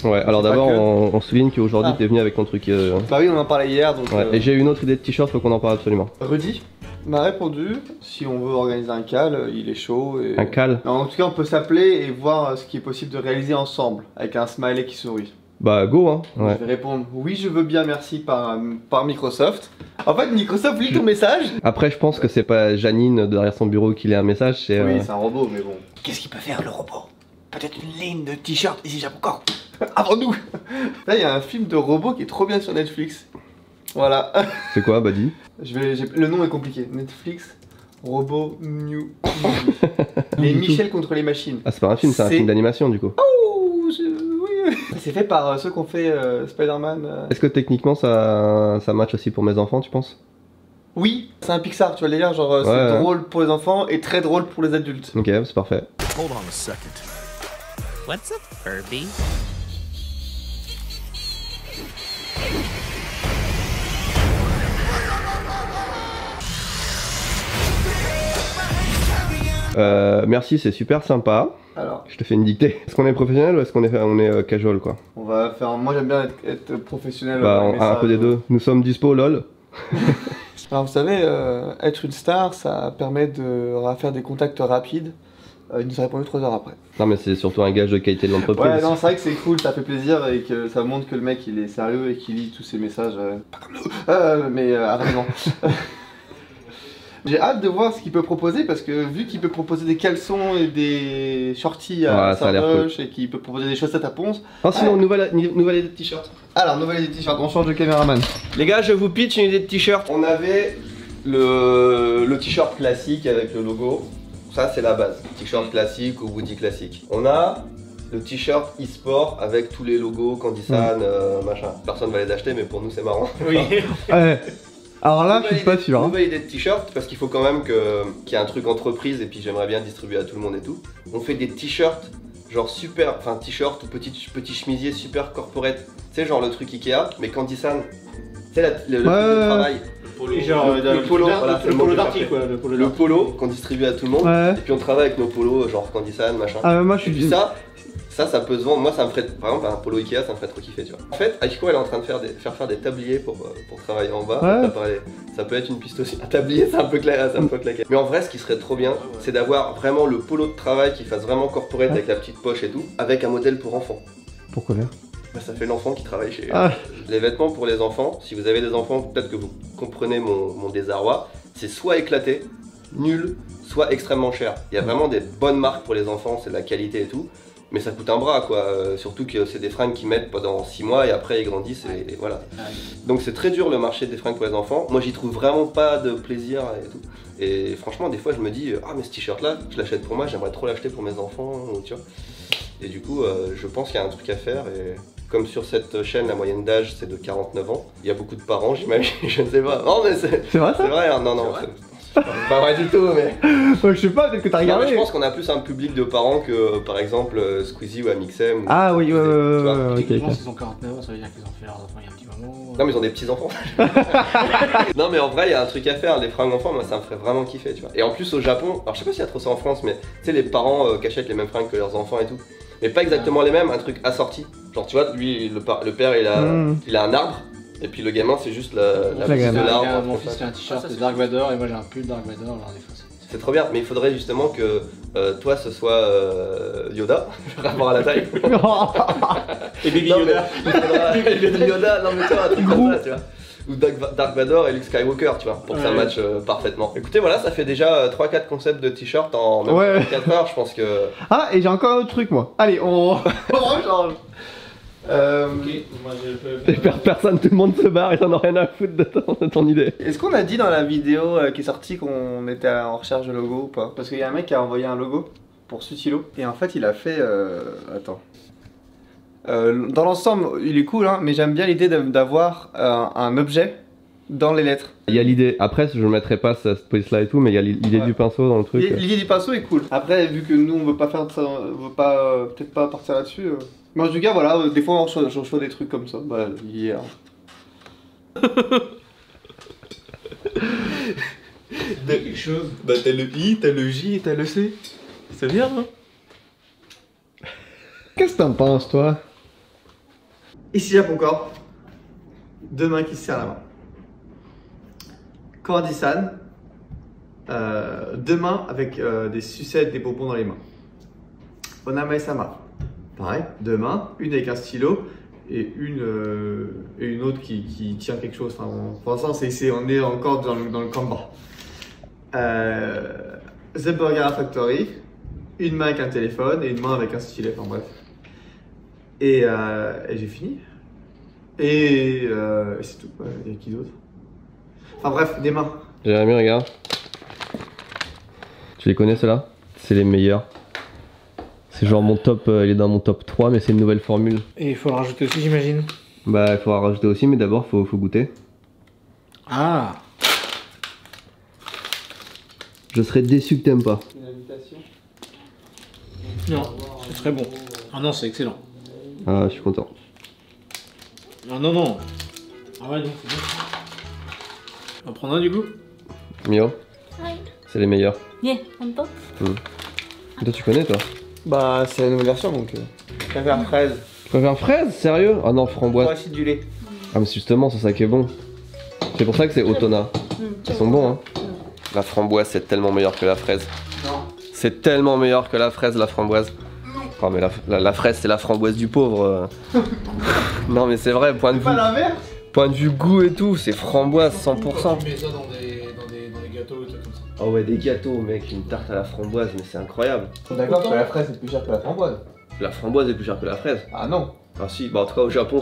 Ouais, alors d'abord on souligne qu'aujourd'hui t'es venu avec ton truc. Bah oui, on en parlait hier donc. Ouais, et j'ai une autre idée de t-shirt, faut qu'on en parle absolument. Rudy m'a répondu, si on veut organiser un cal, il est chaud. Et... Un cal? Non, en tout cas, on peut s'appeler et voir ce qui est possible de réaliser ensemble, avec un smiley qui sourit. Bah go hein. Ouais. Je vais répondre oui, je veux bien, merci par Microsoft. En fait, Microsoft lit ton message. Après, je pense que c'est pas Janine derrière son bureau qui lit un message, c'est. Oui, c'est un robot, mais bon. Qu'est-ce qu'il peut faire le robot? Peut-être une ligne de t-shirt ici, j'ai encore. Avant nous. Là, il y a un film de robot qui est trop bien sur Netflix. Voilà. C'est quoi, bah dis? Le nom est compliqué. Netflix, Robot New. Les Michel contre les machines. Ah, c'est pas un film, c'est un film d'animation du coup. Oh, oui. C'est fait par ceux qui ont fait Spider-Man. Est-ce que techniquement ça match aussi pour mes enfants, tu penses? Oui, c'est un Pixar, tu vois le délire, genre c'est drôle pour les enfants et très drôle pour les adultes. Ok, c'est parfait. Hold on a second. What's up, Furby? Merci, c'est super sympa. Alors, je te fais une dictée. Est-ce qu'on est professionnel ou est-ce qu'on est casual quoi? On va faire. Moi j'aime bien être professionnel. Bah, un peu des deux. Nous sommes dispo, lol. Alors vous savez, être une star, ça permet de faire des contacts rapides. Il nous a répondu 3 heures après. Non mais c'est surtout un gage de qualité de l'entreprise. Ouais, non, c'est vrai que c'est cool, ça fait plaisir et que ça montre que le mec il est sérieux et qu'il lit tous ses messages. Pas comme nous, mais rapidement. J'ai hâte de voir ce qu'il peut proposer parce que vu qu'il peut proposer des caleçons et des shorties à Saint-Roch et qu'il peut proposer des chaussettes à Ponce. Oh, sinon, nouvelle idée de t-shirt. Alors, nouvelle idée de t-shirt, on change de caméraman. Les gars, je vous pitch une idée de t-shirt. On avait le t-shirt classique avec le logo. Ça, c'est la base. T-shirt classique ou boutique classique. On a le t-shirt e-sport avec tous les logos, Candysan, machin. Personne va les acheter, mais pour nous, c'est marrant. Oui. Alors là, je suis pas sûr. Nouvelle idée de t-shirt, parce qu'il faut quand même qu'il y ait un truc entreprise et puis j'aimerais bien distribuer à tout le monde et tout. On fait des t-shirts, genre super, enfin t-shirt ou petit chemisier super corporate. Tu sais, genre le truc Ikea, mais Candysan. Tu sais, le truc de travail. Le polo d'article quoi. Le polo qu'on distribue à tout le monde. Ouais. Et puis on travaille avec nos polos, genre Candysan, machin. Moi je suis et puis ça peut se vendre. Moi, ça me ferait, par exemple, un polo Ikea, ça me ferait trop kiffer, tu vois. En fait, Aiko, elle est en train de faire des tabliers pour travailler en bas. Ouais. Ça peut être une piste aussi. Un tablier, c'est un peu claqué. Mais en vrai, ce qui serait trop bien, c'est d'avoir vraiment le polo de travail qui fasse vraiment corporate avec la petite poche et tout, avec un modèle pour enfants. Pourquoi là? Bah, ça fait l'enfant qui travaille chez. Les vêtements pour les enfants, si vous avez des enfants, peut-être que vous comprenez mon désarroi, c'est soit éclaté, nul, soit extrêmement cher. Il y a vraiment des bonnes marques pour les enfants, c'est de la qualité et tout. Mais ça coûte un bras quoi, surtout que c'est des fringues qu'ils mettent pendant 6 mois et après ils grandissent et voilà. Donc c'est très dur le marché des fringues pour les enfants. Moi j'y trouve vraiment pas de plaisir et tout. Et franchement des fois je me dis ah mais ce t-shirt là, je l'achète pour moi, j'aimerais trop l'acheter pour mes enfants, tu vois. Et du coup je pense qu'il y a un truc à faire et comme sur cette chaîne la moyenne d'âge c'est de 49 ans, il y a beaucoup de parents j'imagine, je ne sais pas. Non mais c'est vrai ça? C'est vrai, hein, non. Pas vrai du tout, mais. Je sais pas, peut-être que t'as Non, mais regardé. je pense qu'on a plus un public de parents que par exemple Squeezie ou Amixem. Ah oui, ok. Techniquement, s'ils ont 49 ans, ça veut dire qu'ils ont fait leurs enfants il y a un petit moment. Non, mais ils ont des petits enfants. Non, mais en vrai, il y a un truc à faire. Les fringues enfants, moi, ça me ferait vraiment kiffer, tu vois. Et en plus, au Japon, alors je sais pas s'il y a trop ça en France, mais tu sais, les parents qui achètent les mêmes fringues que leurs enfants et tout. Mais pas exactement les mêmes, un truc assorti. Genre, tu vois, lui, le père, il a un arbre. Et puis le gamin, c'est juste la piste de l'arbre. Mon fils, il a un t-shirt de Dark Vador et moi j'ai un pull Dark Vador. Alors des fois, c'est trop bien, mais il faudrait justement que toi ce soit Yoda, par rapport à la taille. Et Baby Yoda. Baby Yoda, non mais toi, un truc comme ça, tu vois. Ou Dark Vador et Luke Skywalker, tu vois, pour que ça matche parfaitement. Écoutez, voilà, ça fait déjà 3-4 concepts de t-shirt en même 4 heures, je pense que... Ah, et j'ai encore un autre truc, moi. Allez, on rechange. moi je peux. Personne, tout le monde se barre et t'en as rien à foutre de ton idée. Est-ce qu'on a dit dans la vidéo qui est sortie qu'on était en recherche de logo ou pas? Parce qu'il y a un mec qui a envoyé un logo pour Sutilo. Et en fait, il a fait... Attends. Dans l'ensemble, il est cool, hein, mais j'aime bien l'idée d'avoir un objet dans les lettres. Il y a l'idée, après je ne mettrai pas cette police-là et tout, mais il y a l'idée du pinceau dans le truc. L'idée du pinceau est cool. Après, vu que nous on veut pas faire ça, on veut pas peut-être pas partir là-dessus. Mais en tout cas, voilà, des fois on reçoit des trucs comme ça. Bah, hier. Quelque chose. Bah, t'as le I, t'as le J et t'as le C. C'est bien, hein? Qu'est-ce que t'en penses, toi? Ici Japon Corp, deux mains qui se serrent la main. Cordy-san, deux mains avec des sucettes, des bonbons dans les mains. Onamae-sama, pareil, deux mains, une avec un stylo et une autre qui tient quelque chose. Enfin, pour l'instant, on est encore dans le combat. The Burger Factory, une main avec un téléphone et une main avec un stylet, enfin bref. Et j'ai fini. Et c'est tout. Il y a qui d'autre? Enfin bref, des mains. Jérémy, regarde. Tu les connais ceux-là? C'est les meilleurs. C'est genre mon top, il est dans mon top 3, mais c'est une nouvelle formule. Et il faut le rajouter aussi, j'imagine. Bah, il faudra rajouter aussi, mais d'abord, faut goûter. Ah. Je serais déçu que t'aimes pas. Une invitation? Non, c'est très bon. Ah non, c'est excellent. Ah, je suis content. Ah non, non. Ah ouais, non, c'est bon. On va prendre un du coup. Mio, c'est les meilleurs. Yeah, honto? Toi, tu connais, toi? Bah, c'est la nouvelle version donc. Je préfère fraise. Tu préfères fraise? Sérieux? Ah non, framboise. Pour acidulé. Ah, mais justement, c'est ça qui est bon. C'est pour ça que c'est Otona. Ils sont bons, hein. La framboise, c'est tellement meilleur que la fraise. Non. C'est tellement meilleur que la fraise, la framboise. Oh, mais la fraise, c'est la framboise du pauvre. Non, mais c'est vrai, point de vue. Pas l'inverse? Point de vue goût et tout, c'est framboise 100%. Tu mets ça dans des gâteaux et tout comme ça. Oh ouais, des gâteaux, mec, une tarte à la framboise, mais c'est incroyable. D'accord, parce que la fraise est plus chère que la framboise. La framboise est plus chère que la fraise. Ah non. Ah si, bah en tout cas au Japon,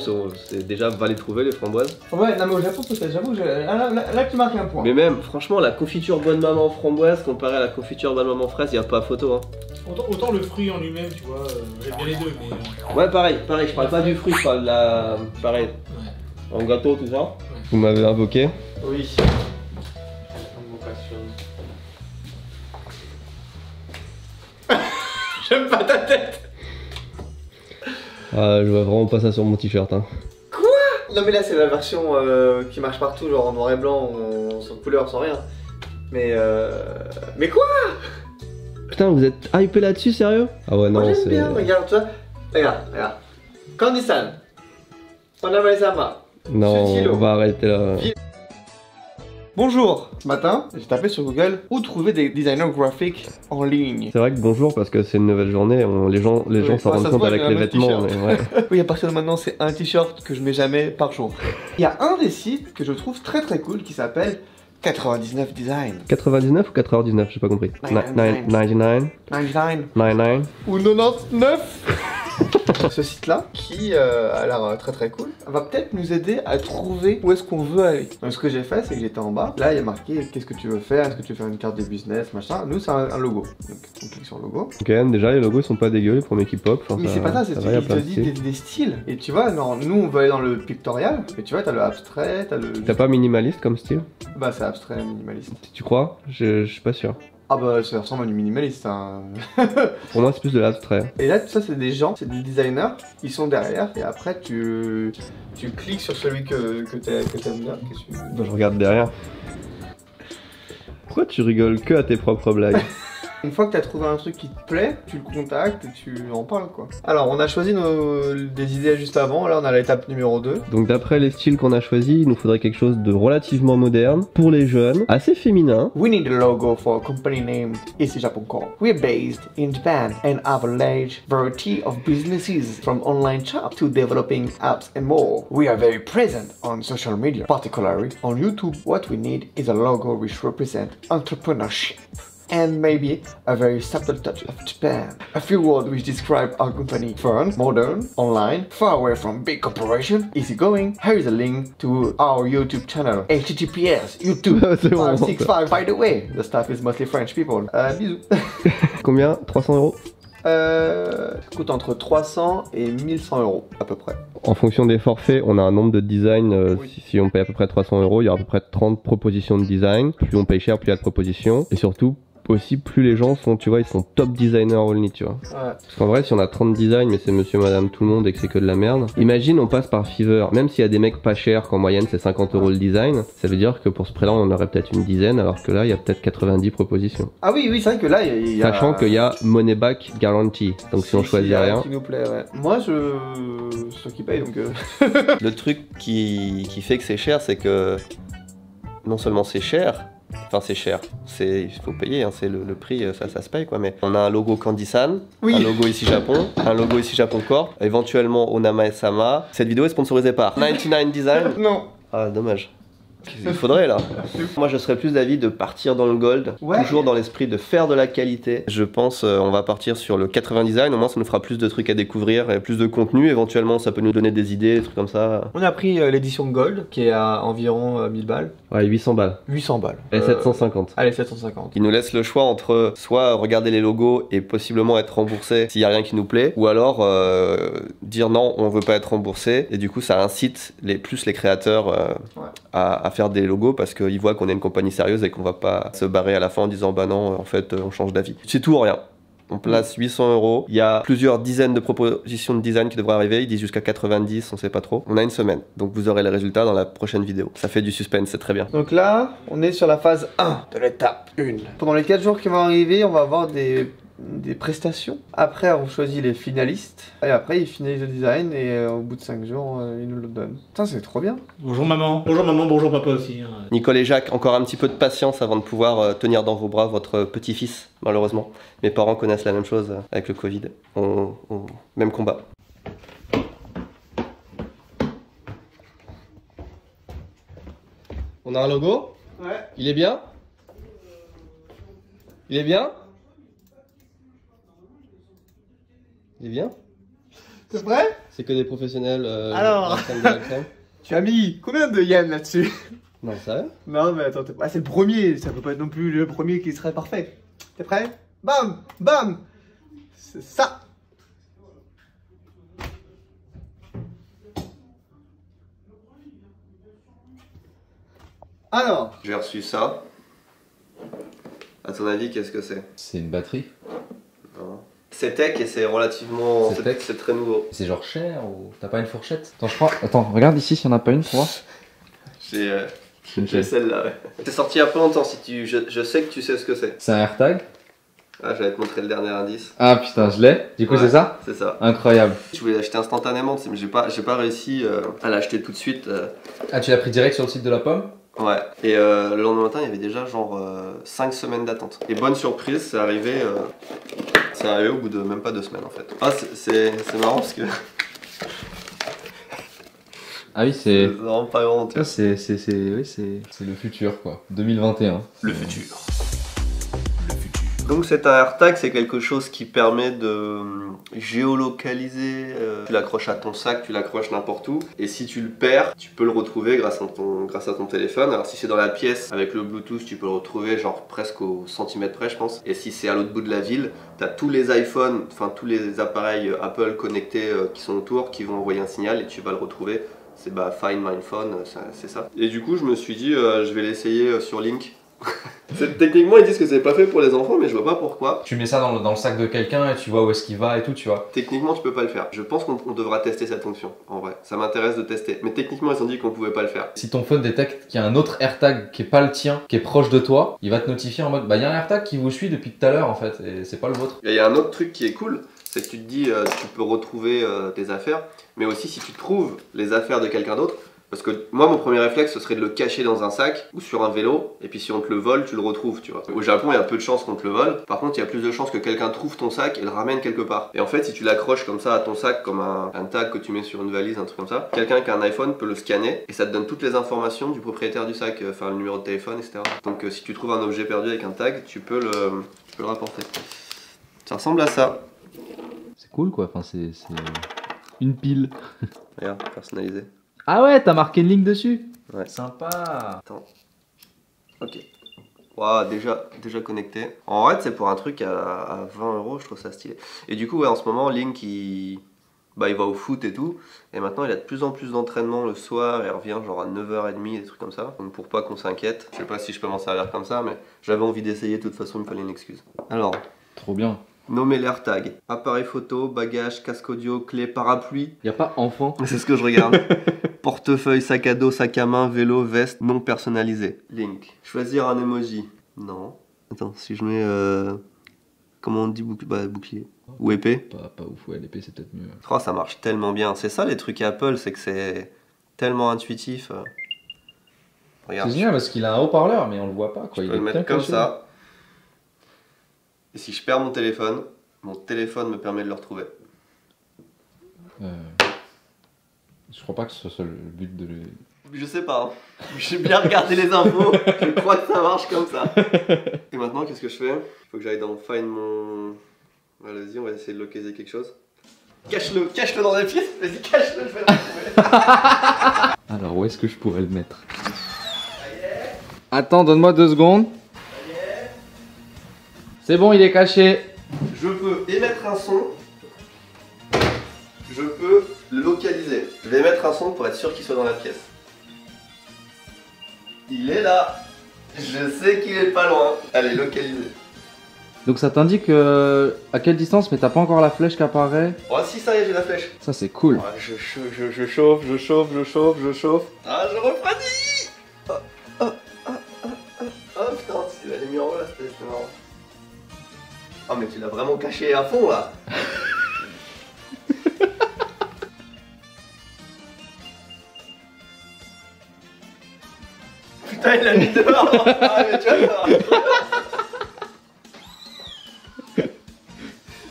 c'est déjà va les trouver les framboises. Ouais, non mais au Japon peut-être, j'avoue, là tu marques un point. Mais même, franchement, la confiture bonne maman framboise comparée à la confiture bonne maman fraise, y a pas photo, hein. Autant le fruit en lui-même, tu vois, j'aime bien les deux, mais... Ouais, pareil, je parle pas du fruit, je parle de la... Pareil. En gâteau, tout ça. Vous m'avez invoqué. Oui. J'aime pas ta tête. Ah, je vois vraiment pas ça sur mon t-shirt, hein. Quoi? Non mais là c'est la version qui marche partout, genre en noir et blanc, sans couleur, sans rien. Mais quoi? Putain, vous êtes hypé là-dessus, sérieux? Ah ouais, non, moi, c'est... j'aime bien, regarde, toi. Regarde. Candy-san. Onamae-sama. Non, Sutilo. on va arrêter là. Bonjour. Ce matin, j'ai tapé sur Google où trouver des designers graphiques en ligne. C'est vrai que bonjour, parce que c'est une nouvelle journée, les gens s'en rendent compte avec les vêtements, mais ouais. Oui, à partir de maintenant, c'est un t-shirt que je mets jamais par jour. Il y a un des sites que je trouve très cool qui s'appelle 99 Design. 99 ou 99, j'ai pas compris. 99. 99. 99. Ou 99. Ce site-là, qui a l'air très très cool, va peut-être nous aider à trouver où est-ce qu'on veut aller. Donc ce que j'ai fait, c'est que j'étais en bas. Là, il y a marqué qu'est-ce que tu veux faire, est-ce que tu veux faire une carte de business, machin. Nous, c'est un logo. Donc on clique sur le logo. Ok, déjà les logos ils sont pas dégueux, les premiers qui pop. Mais c'est pas ça, c'est il te dit des styles. Et tu vois, non, nous on veut aller dans le pictorial. Et tu vois, t'as le abstrait, t'as le. T'as pas minimaliste comme style? Bah, c'est abstrait minimaliste. Tu crois? Je suis pas sûr. Ah bah ça ressemble à du minimaliste hein. Pour moi c'est plus de l'abstrait. Et là tout ça c'est des gens, c'est des designers, ils sont derrière et après tu cliques sur celui que t'aimes bien. Bah, je regarde derrière. Pourquoi tu rigoles que à tes propres blagues? Une fois que tu as trouvé un truc qui te plaît, tu le contactes et tu en parles quoi. Alors on a choisi des idées juste avant, là on a l'étape numéro 2. Donc d'après les styles qu'on a choisis, il nous faudrait quelque chose de relativement moderne, pour les jeunes, assez féminin. We need a logo for a company named Easy Japan Corp. We're based in Japan and have a large variety of businesses from online shops to developing apps and more. We are very present on social media, particularly on YouTube. What we need is a logo which represents entrepreneurship. And maybe a very subtle touch of Japan. A few words which describe our company: fun, modern, online, far away from big corporation, easygoing. Here is a link to our YouTube channel. HTTPS, YouTube 565. By the way, the staff is mostly French people. Bisous. Combien? 300 €? Coûte entre 300 et 1100 € à peu près. En fonction des forfaits, on a un nombre de designs. Si on paye à peu près 300 €, il y aura à peu près 30 propositions de design. Plus on paye cher, plus il y a de propositions. Et surtout, aussi plus les gens sont, tu vois, ils sont top designers only, tu vois. Ouais. Parce qu'en vrai, si on a 30 designs, mais c'est monsieur, madame, tout le monde et que c'est que de la merde. Imagine, on passe par Fiverr, même s'il y a des mecs pas chers, qu'en moyenne c'est 50 € le design, ça veut dire que pour ce prix-là, on en aurait peut-être une dizaine, alors que là, il y a peut-être 90 propositions. Ah oui, oui, c'est vrai que là, il y a... Sachant qu'il y a money back guarantee, donc si on choisit rien... Qui nous plaît, ouais. Moi, je... ceux qui payent, donc... Le truc qui fait que c'est cher, c'est que... Non seulement c'est cher, enfin c'est cher, il faut payer, hein, c'est le prix, ça se paye quoi, mais on a un logo Candy-san, oui. Un logo ici Japon, un logo ici Japon Corp, éventuellement Onama et Sama. Cette vidéo est sponsorisée par 99 Design. Non. Ah dommage. Il faudrait là. Moi je serais plus d'avis de partir dans le gold, ouais. Toujours dans l'esprit de faire de la qualité. Je pense on va partir sur le 80 design, au moins ça nous fera plus de trucs à découvrir et plus de contenu, éventuellement ça peut nous donner des idées, des trucs comme ça. On a pris l'édition gold qui est à environ 1000 balles. Ouais, 800 balles. 800 balles. Et 750. Allez, 750. Il nous laisse le choix entre soit regarder les logos et possiblement être remboursé s'il n'y a rien qui nous plaît, ou alors dire non, on veut pas être remboursé, et du coup ça incite plus les créateurs ouais. à faire des logos parce qu'ils voient qu'on est une compagnie sérieuse et qu'on va pas se barrer à la fin en disant bah non, en fait on change d'avis. C'est tout ou rien. On place 800 €. Il y a plusieurs dizaines de propositions de design qui devraient arriver. Ils disent jusqu'à 90, on sait pas trop. On a une semaine. Donc vous aurez les résultats dans la prochaine vidéo. Ça fait du suspense, c'est très bien. Donc là, on est sur la phase 1 de l'étape 1. Pendant les 4 jours qui vont arriver, on va avoir des prestations. Après, on choisit les finalistes. Et après, ils finalisent le design et au bout de 5 jours, ils nous le donnent. Putain, c'est trop bien. Bonjour maman, bonjour papa aussi. Hein. Nicole et Jacques, encore un petit peu de patience avant de pouvoir tenir dans vos bras votre petit-fils, malheureusement. Mes parents connaissent la même chose avec le Covid. Même combat. On a un logo? Ouais. Il est bien? Il est bien? Il est bien? C'est vrai? C'est que des professionnels. Alors, tu as mis combien de yens là-dessus? Non, ça. Non, mais attends, c'est le premier, ça peut pas être non plus le premier qui serait parfait. T'es prêt? Bam! Bam! C'est ça! Alors, j'ai reçu ça. À ton avis, qu'est-ce que c'est? C'est une batterie. Non. C'est tech et c'est relativement... C'est très nouveau. C'est genre cher ou... T'as pas une fourchette? Attends, je crois... Attends, regarde ici s'il y en a pas une pour voir. J'ai celle-là, ouais. C'est sorti il y a pas longtemps, si tu... je sais que tu sais ce que c'est. C'est un AirTag? Ah, j'allais te montrer le dernier indice. Ah putain, je l'ai. Du coup, ouais, c'est ça? C'est ça. Incroyable. Je voulais l'acheter instantanément, mais j'ai pas réussi à l'acheter tout de suite. Ah, tu l'as pris direct sur le site de la pomme? Ouais, et le lendemain matin, il y avait déjà genre 5 semaines d'attente. Et bonne surprise, c'est arrivé au bout de même pas 2 semaines en fait. Ah, c'est marrant parce que... Ah oui, c'est... C'est vraiment pas grand. Oui, c'est le futur quoi, 2021. Le futur. Le futur. Donc c'est un AirTag, c'est quelque chose qui permet de géolocaliser. Tu l'accroches à ton sac, tu l'accroches n'importe où. Et si tu le perds, tu peux le retrouver grâce à ton téléphone. Alors si c'est dans la pièce avec le Bluetooth, tu peux le retrouver genre presque au centimètre près je pense. Et si c'est à l'autre bout de la ville, tu as tous les iPhones, enfin tous les appareils Apple connectés qui sont autour qui vont envoyer un signal et tu vas le retrouver. C'est Find My Phone, c'est ça. Et du coup je me suis dit je vais l'essayer sur Link. Techniquement ils disent que c'est pas fait pour les enfants mais je vois pas pourquoi. Tu mets ça dans le sac de quelqu'un et tu vois où est-ce qu'il va et tout, tu vois. Techniquement tu peux pas le faire. Je pense qu'on devra tester cette fonction en vrai. Ça m'intéresse de tester. Mais techniquement ils ont dit qu'on pouvait pas le faire. Si ton phone détecte qu'il y a un autre AirTag qui est pas le tien, qui est proche de toi, il va te notifier en mode bah il y a un AirTag qui vous suit depuis tout à l'heure en fait et c'est pas le vôtre. Il y a un autre truc qui est cool, c'est que tu te dis tu peux retrouver tes affaires, mais aussi si tu trouves les affaires de quelqu'un d'autre. Parce que moi mon premier réflexe ce serait de le cacher dans un sac ou sur un vélo et puis si on te le vole tu le retrouves tu vois. Au Japon il y a peu de chances qu'on te le vole, par contre il y a plus de chances que quelqu'un trouve ton sac et le ramène quelque part. Et en fait si tu l'accroches comme ça à ton sac comme un tag que tu mets sur une valise, un truc comme ça, quelqu'un qui a un iPhone peut le scanner et ça te donne toutes les informations du propriétaire du sac, enfin le numéro de téléphone etc. Donc si tu trouves un objet perdu avec un tag tu peux le rapporter. Ça ressemble à ça. C'est cool quoi, enfin c'est une pile. Regarde, personnalisé. Ah ouais, t'as marqué une ligne dessus. Ouais. Sympa. Attends. Ok. Waouh, déjà connecté. En vrai, c'est pour un truc à 20 €, je trouve ça stylé. Et du coup, ouais, en ce moment, Link, il va au foot et tout. Et maintenant, il a de plus en plus d'entraînement le soir. Et il revient genre à 9h30, des trucs comme ça. Donc pour pas qu'on s'inquiète. Je sais pas si je peux m'en servir comme ça, mais j'avais envie d'essayer. De toute façon, il me fallait une excuse. Alors. Trop bien. Nommer l'AirTag. Appareil photo, bagage, casque audio, clé, parapluie. Y a pas enfant. C'est ce que je regarde. Portefeuille, sac à dos, sac à main, vélo, veste, non personnalisé. Link. Choisir un emoji. Non. Attends, si je mets... comment on dit bouclier ou épée. Pas ouf, ouais, l'épée c'est peut-être mieux. Oh, ça marche tellement bien. C'est ça les trucs Apple, c'est que c'est tellement intuitif. Regarde. C'est génial parce qu'il a un haut-parleur mais on le voit pas quoi. Je peux le mettre comme ça. Et si je perds mon téléphone me permet de le retrouver. Je crois pas que ce soit le but de le... Je sais pas, hein. J'ai bien regardé les infos, je crois que ça marche comme ça. Et maintenant, qu'est-ce que je fais? Il faut que j'aille dans Find mon... Allez-y, on va essayer de localiser quelque chose. Cache-le dans la pièce, vas-y, cache-le, je vais le retrouver. Alors, où est-ce que je pourrais le mettre? Attends, donne-moi 2 secondes. C'est bon, il est caché. Je peux émettre un son. Je peux le localiser. Je vais émettre un son pour être sûr qu'il soit dans la pièce. Il est là. Je sais qu'il est pas loin. Allez, localiser. Donc ça t'indique à quelle distance, mais t'as pas encore la flèche qui apparaît. Oh si, ça y est, j'ai la flèche. Ça c'est cool. Ouais, je chauffe. Ah, je refroidis. Oh putain, tu l'as mis en haut là, c'était marrant. Oh mais tu l'as vraiment caché à fond là. Putain, il l'a mis dehors. Ah mais tu vois,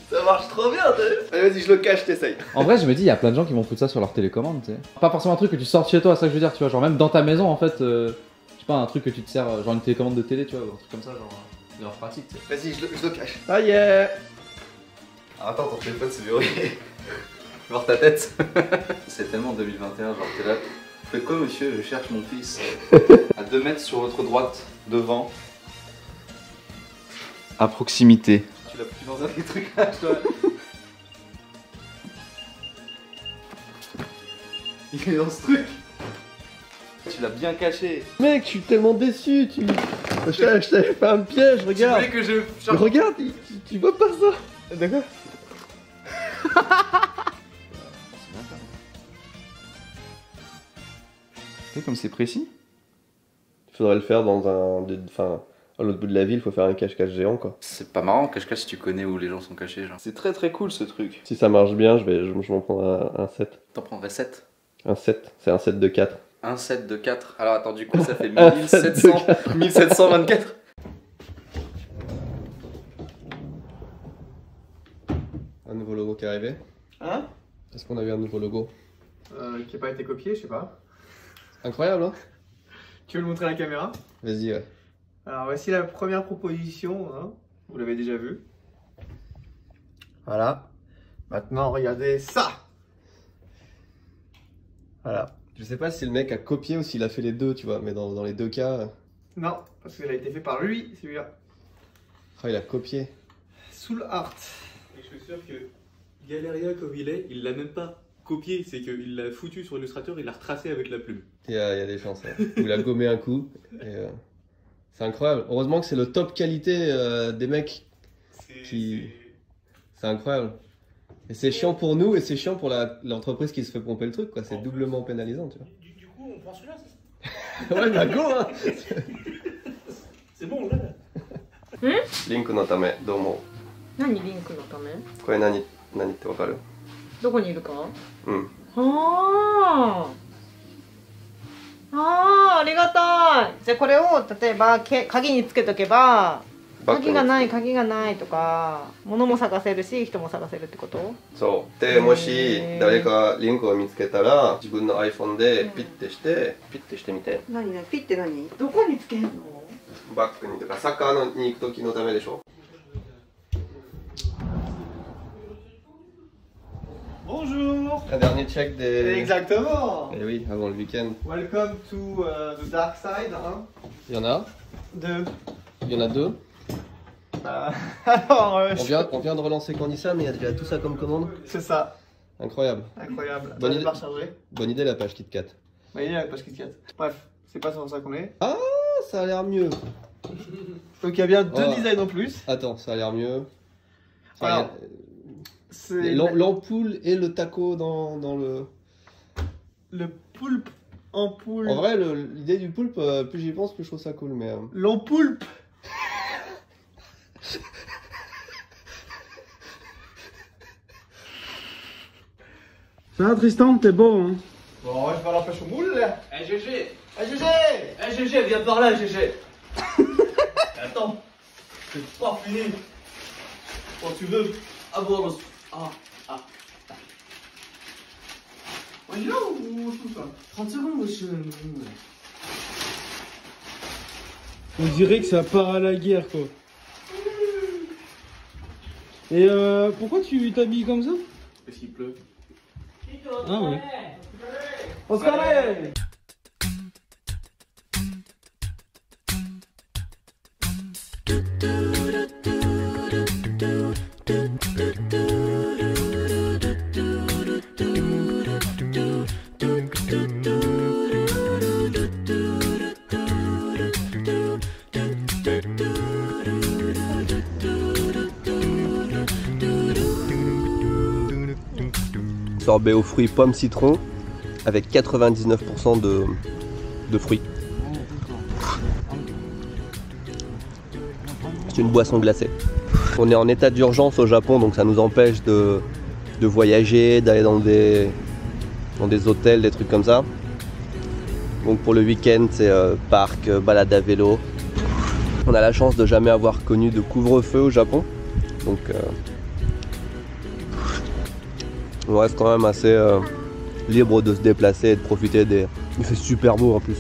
ça marche trop bien, t'as vu. Allez vas-y, je le cache, t'essayes. En vrai je me dis, il y a plein de gens qui vont foutre ça sur leur télécommande, tu sais. Pas forcément un truc que tu sortes chez toi, c'est ça que je veux dire, tu vois, genre même dans ta maison en fait, je sais pas, un truc que tu te sers, genre une télécommande de télé, tu vois, ou un truc comme ça, genre pratique, tu sais. Vas-y, je le cache. Ah yeah. Alors attends, ton téléphone c'est verrouillé. Voir ta tête. C'est tellement 2021, genre t'es là. Faites quoi monsieur? Je cherche mon fils. À 2 mètres sur votre droite, devant. À proximité. Tu l'as foutu dans un des trucs là, toi. Il est dans ce truc. Tu l'as bien caché. Mec, je suis tellement déçu, je t'avais fait un piège, regarde. Tu voulais que je... Regarde, tu vois pas ça. D'accord. Comme c'est précis. Il faudrait le faire dans enfin, à l'autre bout de la ville, il faut faire un cache-cache géant quoi. C'est pas marrant, cache-cache si tu connais où les gens sont cachés, genre. C'est très cool ce truc. Si ça marche bien, je vais m'en prendre un set. T'en prendrais 7? Un set, c'est un set de 4. Un set de 4. Alors attends, du coup ça fait 1724. Un nouveau logo qui est arrivé. Hein? Est-ce qu'on a eu un nouveau logo? Qui n'a pas été copié, je sais pas. Incroyable hein. Tu veux le montrer à la caméra? Vas-y ouais. Alors voici la première proposition. Hein. Vous l'avez déjà vu. Voilà. Maintenant, regardez ça. Voilà. Je sais pas si le mec a copié ou s'il a fait les deux, tu vois, mais dans les deux cas... Non, parce qu'il a été fait par lui, celui-là. Ah, il a copié. Soul Art. Et je suis sûr que Galeria comme il est, il l'a même pas copié, c'est qu'il l'a foutu sur Illustrator, il l'a retracé avec la plume. Il y a des chances, hein. Il a gommé un coup. C'est incroyable. Heureusement que c'est le top qualité des mecs qui... C'est incroyable. Et c'est chiant pour nous et c'est chiant pour l'entreprise qui se fait pomper le truc, quoi. C'est doublement pénalisant, tu vois. Du coup, on prend celui-là, c'est ça? Ouais, bah go, hein. C'est bon, là. リンクのためどうも。何リンクのため？これ何ってわかる？どこにいるか？うん。ああ、ありがたい。じゃあこれを例えば鍵につけとけば、鍵がないとか、物も探せるし人も探せるってこと？そう。でもし誰かリンクを見つけたら自分の iPhone でピッてしてみて。何ピって何？どこにつけるの？バッグにとかサッカーに行く時のためでしょ。Bonjour. Un dernier check des... Exactement. Et oui, avant le week-end. Welcome to the dark side. Hein. Il y en a? Deux. Il y en a deux. Alors, on vient de relancer Candyssa, mais il y a déjà tout ça comme commande. C'est ça. Incroyable. Incroyable. Bonne idée la page KitKat. Bonne idée la page KitKat. Bref, c'est pas sur ça qu'on est. Ah, ça a l'air mieux. Donc il y a bien deux designs en plus. Attends, ça a l'air mieux. Alors, l'ampoule et le taco dans le... Le poulpe ampoule. En vrai, l'idée du poulpe, plus j'y pense, plus je trouve ça cool, mais... L'ampoulpe. Ça va Tristan, t'es beau hein? Bon, je vais à la pêche au moule là. Eh GG! Eh GG! Eh GG, viens par là GG! Attends, c'est pas fini. Quand tu veux avoir le... On y va ou je trouve pas? 30 secondes monsieur. On dirait que ça part à la guerre quoi. Et pourquoi tu t'habilles comme ça? Parce qu'il pleut. Ah ouais. On se calme. Sorbet aux fruits pomme citron avec 99% de fruits. C'est une boisson glacée. On est en état d'urgence au Japon, donc ça nous empêche de voyager, d'aller dans des hôtels, des trucs comme ça. Donc pour le week-end, c'est parc, balade à vélo. On a la chance de jamais avoir connu de couvre-feu au Japon. Donc on reste quand même assez libre de se déplacer et de profiter des... Il fait super beau en plus.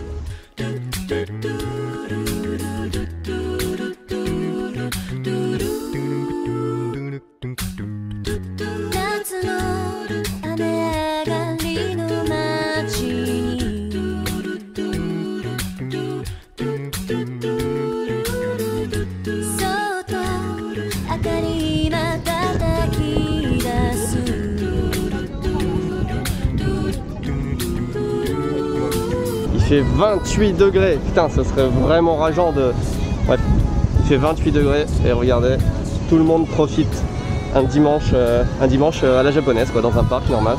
Il fait 28 degrés, putain ça serait vraiment rageant de... Bref, il fait 28 degrés et regardez, tout le monde profite un dimanche à la japonaise quoi, dans un parc normal.